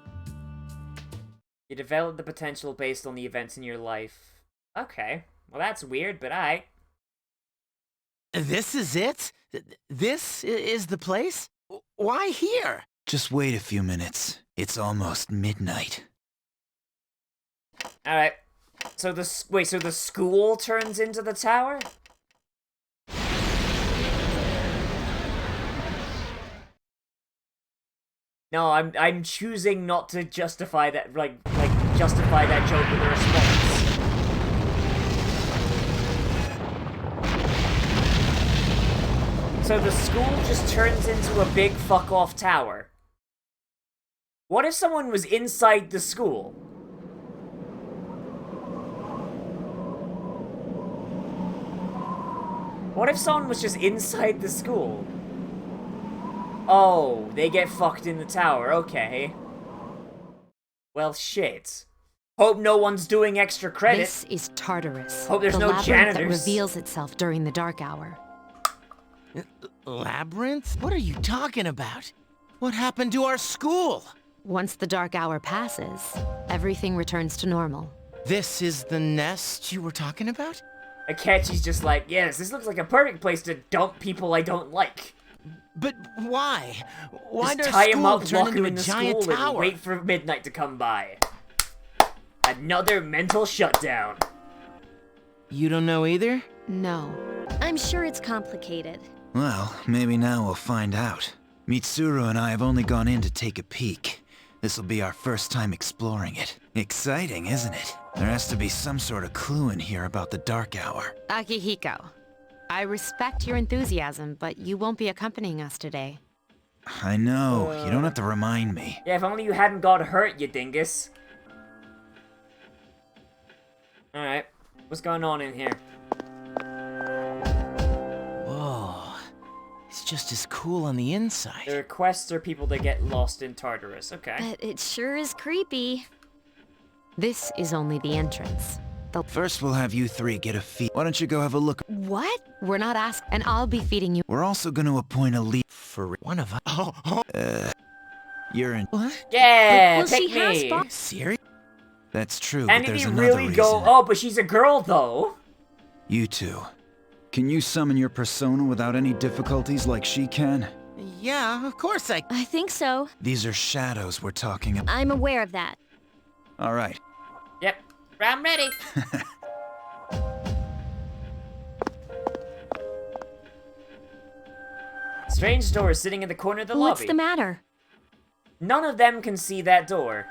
You develop the potential based on the events in your life. Okay. Well, that's weird, but I. This is it? This is the place? Why here? Just wait a few minutes. It's almost midnight. Alright. So the school turns into the tower? No, I'm choosing not to justify that justify that joke with a response. So the school just turns into a big fuck off tower. What if someone was inside the school? What if someone was just inside the school? Oh, they get fucked in the tower, okay. Well, shit. Hope no one's doing extra credit. This is Tartarus. Hope there's the no labyrinth janitors. that reveals itself during the dark hour. Labyrinth? What are you talking about? What happened to our school? Once the dark hour passes, everything returns to normal. This is the nest you were talking about? Akechi's just like, yes, this looks like a perfect place to dump people I don't like. But why? Why Just does tie him school up, turn lock into him a in the giant school, tower? and wait for midnight to come by. Another mental shutdown. You don't know either? No. I'm sure it's complicated. Well, maybe now we'll find out. Mitsuru and I have only gone in to take a peek. This'll be our first time exploring it. Exciting, isn't it? There has to be some sort of clue in here about the dark hour. Akihiko, I respect your enthusiasm, but you won't be accompanying us today. I know, you don't have to remind me. Yeah, if only you hadn't got hurt, you dingus. Alright, what's going on in here? Whoa. It's just as cool on the inside. The requests are people that get lost in Tartarus, okay. But it sure is creepy. This is only the entrance. First we'll have you three get a feed. Why don't you go have a look? What? We're not asked, and I'll be feeding you. We're also gonna appoint a lead for one of us. You're in. What? Yeah, Well, pick she has me. bought- Serious? That's true, And but if there's you another really reason. go, oh, but she's a girl though. You two. Can you summon your persona without any difficulties like she can? Yeah, of course I... I think so. These are shadows we're talking about. I'm aware of that. Alright. Yep, I'm ready. Strange door is sitting in the corner of the What's lobby. the matter? None of them can see that door.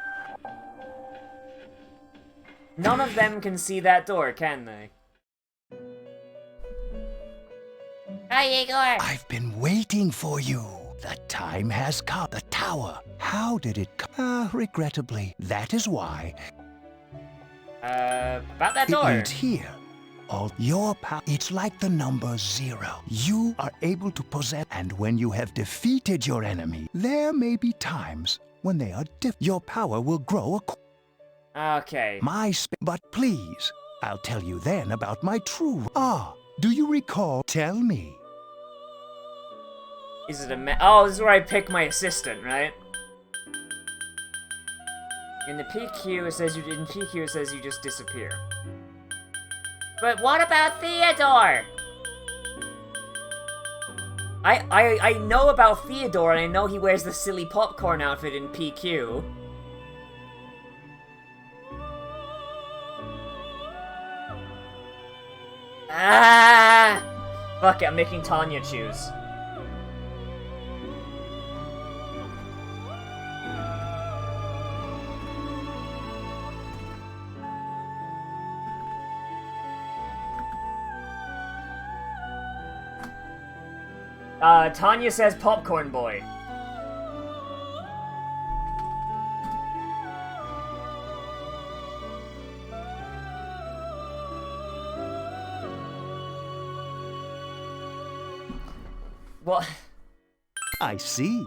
None of them can see that door, can they? Hi, Igor! I've been waiting for you. The time has come. The tower. How did it come? Regrettably, that is why. About that It door. leads here. All your power. It's like the number 0. You are able to possess, and when you have defeated your enemy, there may be times when they are your power will grow. Okay. But please, I'll tell you then about my true... Ah, do you recall? Tell me. Is it oh, this is where I pick my assistant, right? In the PQ, it says you just disappear. But what about Theodore? I know about Theodore, and I know he wears the silly popcorn outfit in PQ. Ah! Fuck it, I'm making Tanya choose. Tanya says popcorn boy. What? I see.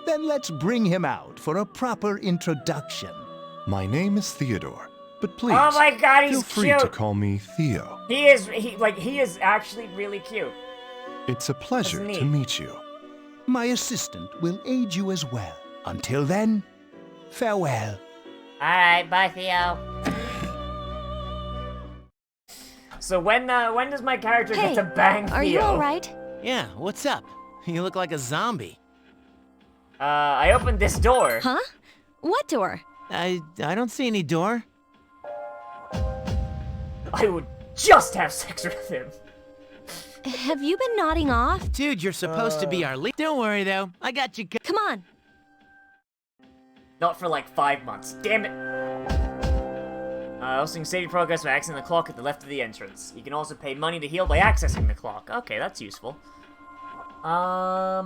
Then let's bring him out for a proper introduction. My name is Theodore, but please, oh my God, he's feel free cute. to call me Theo. He is actually really cute. It's a pleasure to meet you. My assistant will aid you as well. Until then, farewell. Alright, bye Theo. So when does my character get to bang Theo? Are you alright? Yeah, what's up? You look like a zombie. I opened this door. Huh? What door? I don't see any door. I would just have sex with him. Have you been nodding off? Dude, you're supposed to be our lead. Don't worry, though. I got you. Come on. Not for like 5 months. Damn it. Also, you can save your progress by accessing the clock at the left of the entrance. You can also pay money to heal by accessing the clock. Okay, that's useful. I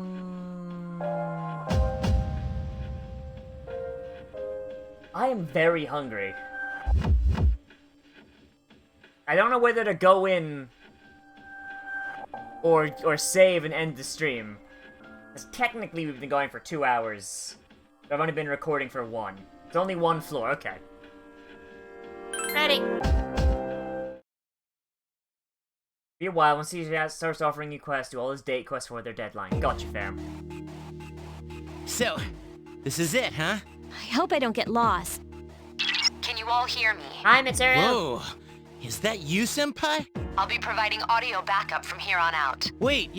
am very hungry. I don't know whether to go in or save and end the stream. Because technically we've been going for 2 hours. But I've only been recording for 1. It's only 1 floor, okay. Ready. Be a while once he starts offering you quests, do all his date quests for their deadline. Gotcha, fam. So, this is it, huh? I hope I don't get lost. Can you all hear me? Hi, Mitsuru. Whoa. Is that you, Senpai? I'll be providing audio backup from here on out. Wait,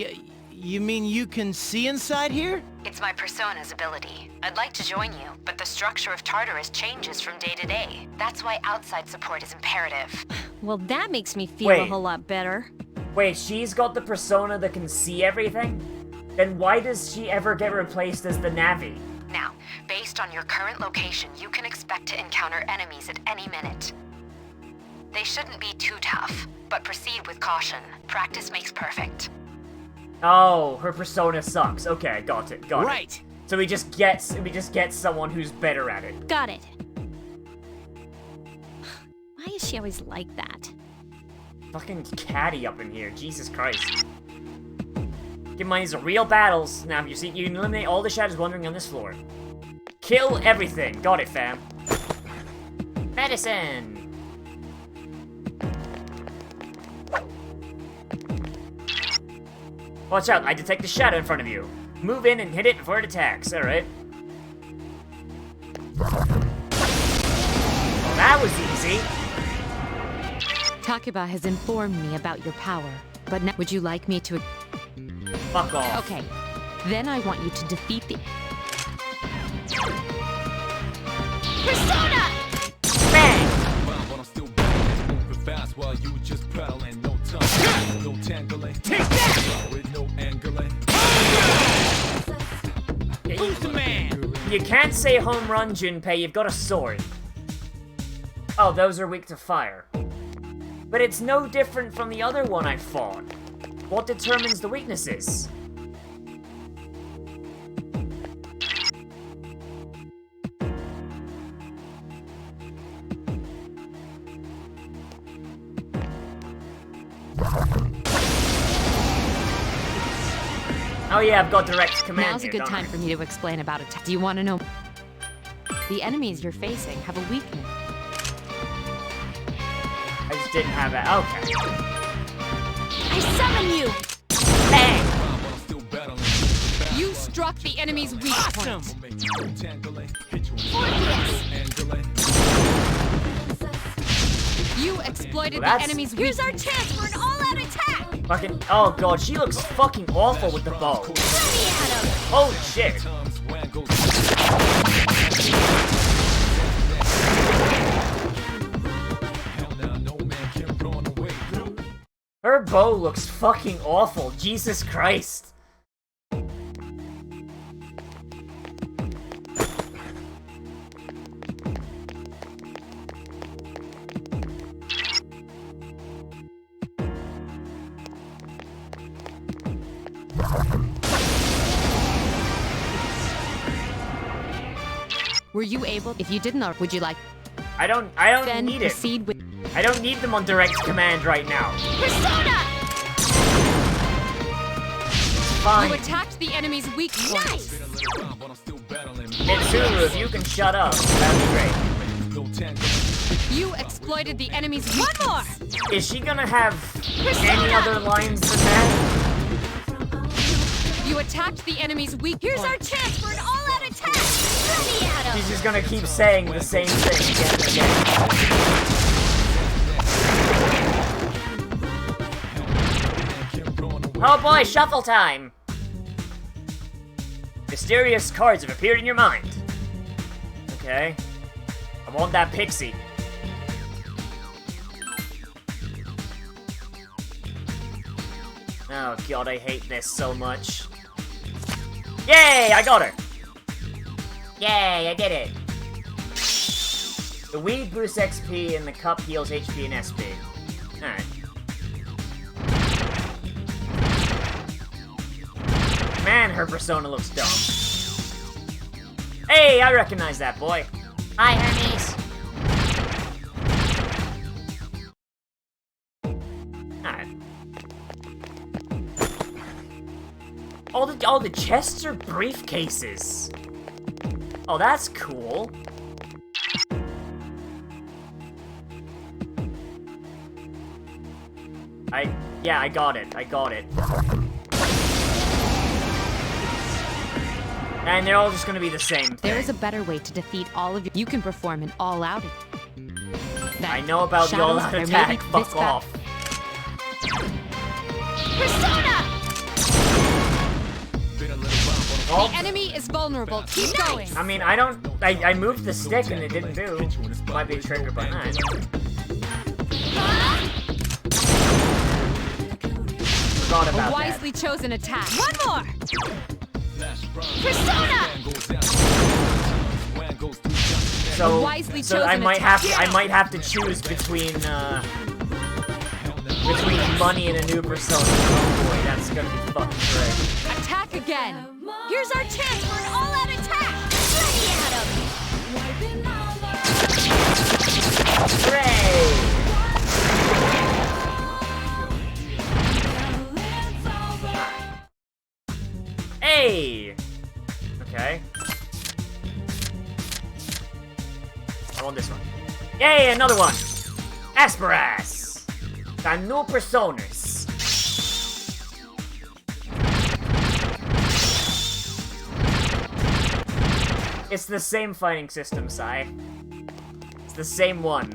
you mean you can see inside here? It's my persona's ability. I'd like to join you, but the structure of Tartarus changes from day to day. That's why outside support is imperative. Well, that makes me feel a whole lot better. Wait, she's got the persona that can see everything? Then why does she ever get replaced as the Navi? Now, based on your current location, you can expect to encounter enemies at any minute. They shouldn't be too tough, but proceed with caution. Practice makes perfect. Oh, her persona sucks. Okay, got it. Right. So we just get someone who's better at it. Got it. Why is she always like that? Fucking catty up in here. Jesus Christ. Keep in mind, these are real battles. Now, you can eliminate all the shadows wandering on this floor. Kill everything. Got it, fam. Medicine. Watch out, I detect a shadow in front of you. Move in and hit it before it attacks, alright. Well, that was easy. Takeba has informed me about your power, but now would you like me to... Fuck off. Okay, then I want you to defeat the... Persona! Bang! Take that! Who's the man? You can't say home run, Junpei, you've got a sword. Oh, those are weak to fire. But it's no different from the other one I fought. What determines the weaknesses? Oh yeah, I've got direct command. Now's a good time for me to explain about attack. Do you want to know? The enemies you're facing have a weakness. I just didn't have it. Okay. I summon you! Bang! You struck the enemy's weak point. You exploited the enemy's weak point. Here's our chance for an all-out attack! Fucking, oh god, she looks fucking awful with the bow. Holy shit. Her bow looks fucking awful, Jesus Christ. Were you able? If you didn't, or would you like? I don't need it. Proceed with. I don't need them on direct command right now. Persona! Fine. You attacked the enemy's weak point. Nice! Mitsuru, if you can shut up, that'd be great. You exploited the enemy's one more! Is she gonna have any other lines than that? You attacked the enemy's weak point. Here's our chance for an all-out attack! Let me at him! She's just gonna keep saying the same thing again and again. Oh boy, shuffle time! Mysterious cards have appeared in your mind. Okay. I want that pixie. Oh god, I hate this so much. Yay, I got her! Yay, I did it! The weed boosts XP and the cup heals HP and SP. Alright. Man, her persona looks dumb. Hey, I recognize that boy. Hi, Hermes. Alright. All the chests are briefcases. Oh, that's cool. Yeah, I got it. I got it. And they're all just gonna be the same thing. There is a better way to defeat all of you. You can perform an all-out. I know about the all-out attack. Fuck off. Persona! Oh. The enemy is vulnerable. Keep going. I mean, I moved the stick and it didn't do. Might be a trigger, but not. Forgot about a wisely that. chosen attack. One more. Persona! So I might have to choose between money and a new persona. Oh boy, that's gonna be fucking great. Attack again. Here's our chance for an all-out attack. Let me at him. Hooray! Hey! Okay. I want this one. Yay, another one! Asperas! The new personas. It's the same fighting system, Sai. It's the same one.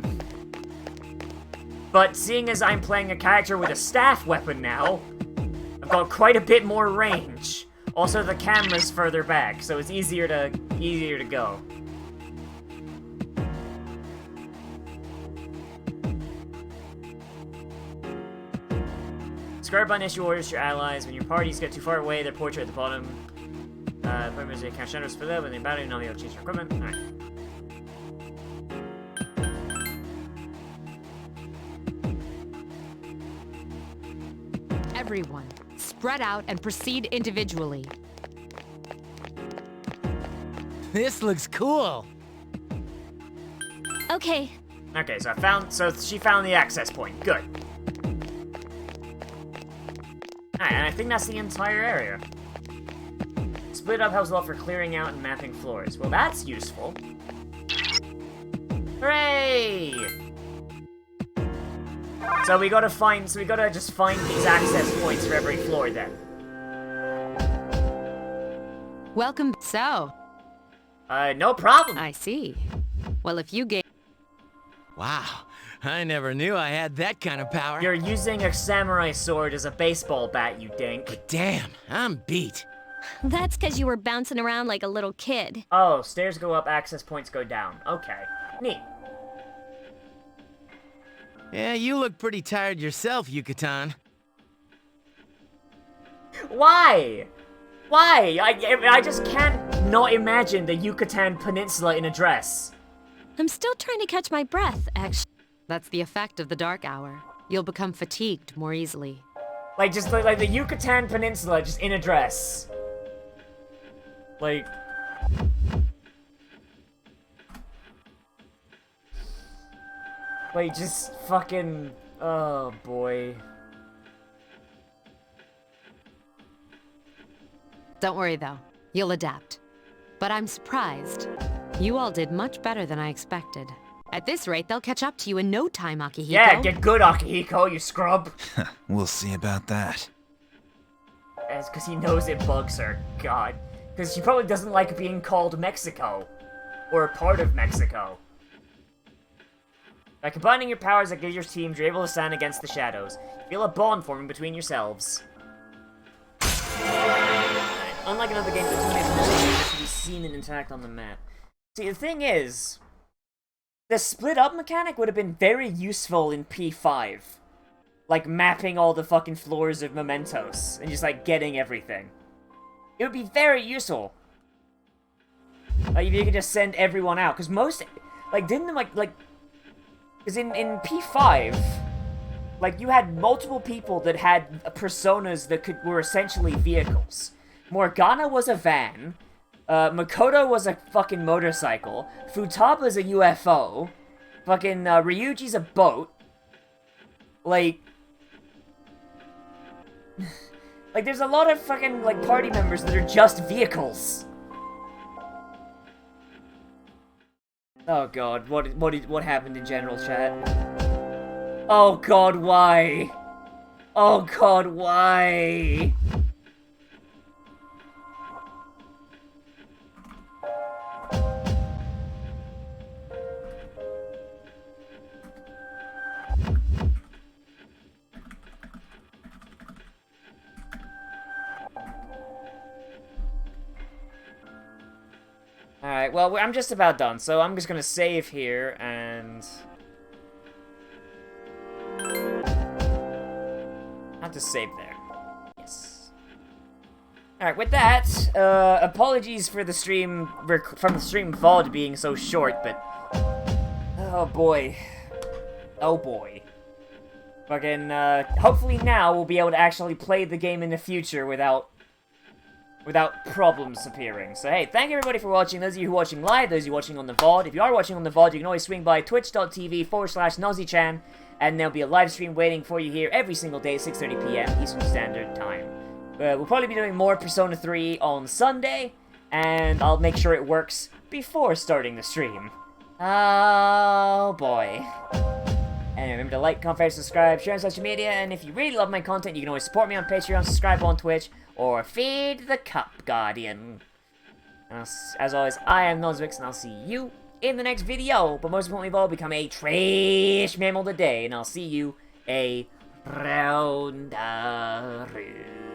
But seeing as I'm playing a character with a staff weapon now, I've got quite a bit more range. Also, the camera's further back, so it's easier to go. Square button issue orders to your allies. When your parties get too far away, their portrait at the bottom. Purpose they can't shadows for them when they battle, now they'll change their equipment. Alright. Everyone, spread out and proceed individually. This looks cool. Okay. Okay, so she found the access point. Good. Alright, and I think that's the entire area. Split up helps a lot for clearing out and mapping floors. Well, that's useful. Hooray! So we gotta just find these access points for every floor then. Welcome. So. No problem. I see. Well, if you gave... Wow, I never knew I had that kind of power. You're using a samurai sword as a baseball bat, you dink. But damn, I'm beat. That's because you were bouncing around like a little kid. Oh, stairs go up, access points go down. Okay, neat. Yeah, you look pretty tired yourself, Yucatan. Why? Why? I just can't not imagine the Yucatan Peninsula in a dress. I'm still trying to catch my breath, actually. That's the effect of the dark hour. You'll become fatigued more easily. Like, just like the Yucatan Peninsula, just in a dress. Like... Like, just fucking... Oh, boy. Don't worry, though. You'll adapt. But I'm surprised. You all did much better than I expected. At this rate, they'll catch up to you in no time, Akihiko. Yeah, get good, Akihiko, you scrub. We'll see about that. That's because he knows it bugs her. God. Because she probably doesn't like being called Mexico. Or a part of Mexico. By combining your powers that gives your teams, you're able to stand against the shadows. Feel a bond forming between yourselves. Unlike in other games, the teammates can be seen and interact on the map. See, the thing is, the split-up mechanic would have been very useful in P5. Like, mapping all the fucking floors of Mementos, and just, like, getting everything. It would be very useful. Like, if you could just send everyone out, because most, like, didn't, like, because in P5, like, you had multiple people that had personas that were essentially vehicles. Morgana was a van, Makoto was a fucking motorcycle, Futaba's a UFO, fucking Ryuji's a boat, like, there's a lot of fucking, like, party members that are just vehicles. Oh god, what happened in general chat? Oh god, why? Oh god, why? Alright, well, I'm just about done, so I'm just gonna save here, and... I have to save there. Yes. Alright, with that, apologies for the stream, from the stream VOD being so short, but... Oh boy. Oh boy. Fucking, hopefully now we'll be able to actually play the game in the future without problems appearing. So hey, thank you everybody for watching. Those of you who are watching live, those of you watching on the VOD. If you are watching on the VOD, you can always swing by twitch.tv/Nozzy-chan, and there'll be a live stream waiting for you here every single day, 6:30 PM Eastern Standard Time. We'll probably be doing more Persona 3 on Sunday, and I'll make sure it works before starting the stream. Oh boy. And remember to like, comment, subscribe, share on social media, and if you really love my content, you can always support me on Patreon, subscribe on Twitch, or feed the Cup Guardian. And as always, I am Nozz, and I'll see you in the next video. But most importantly of all, become a trash mammal today, and I'll see you around the room.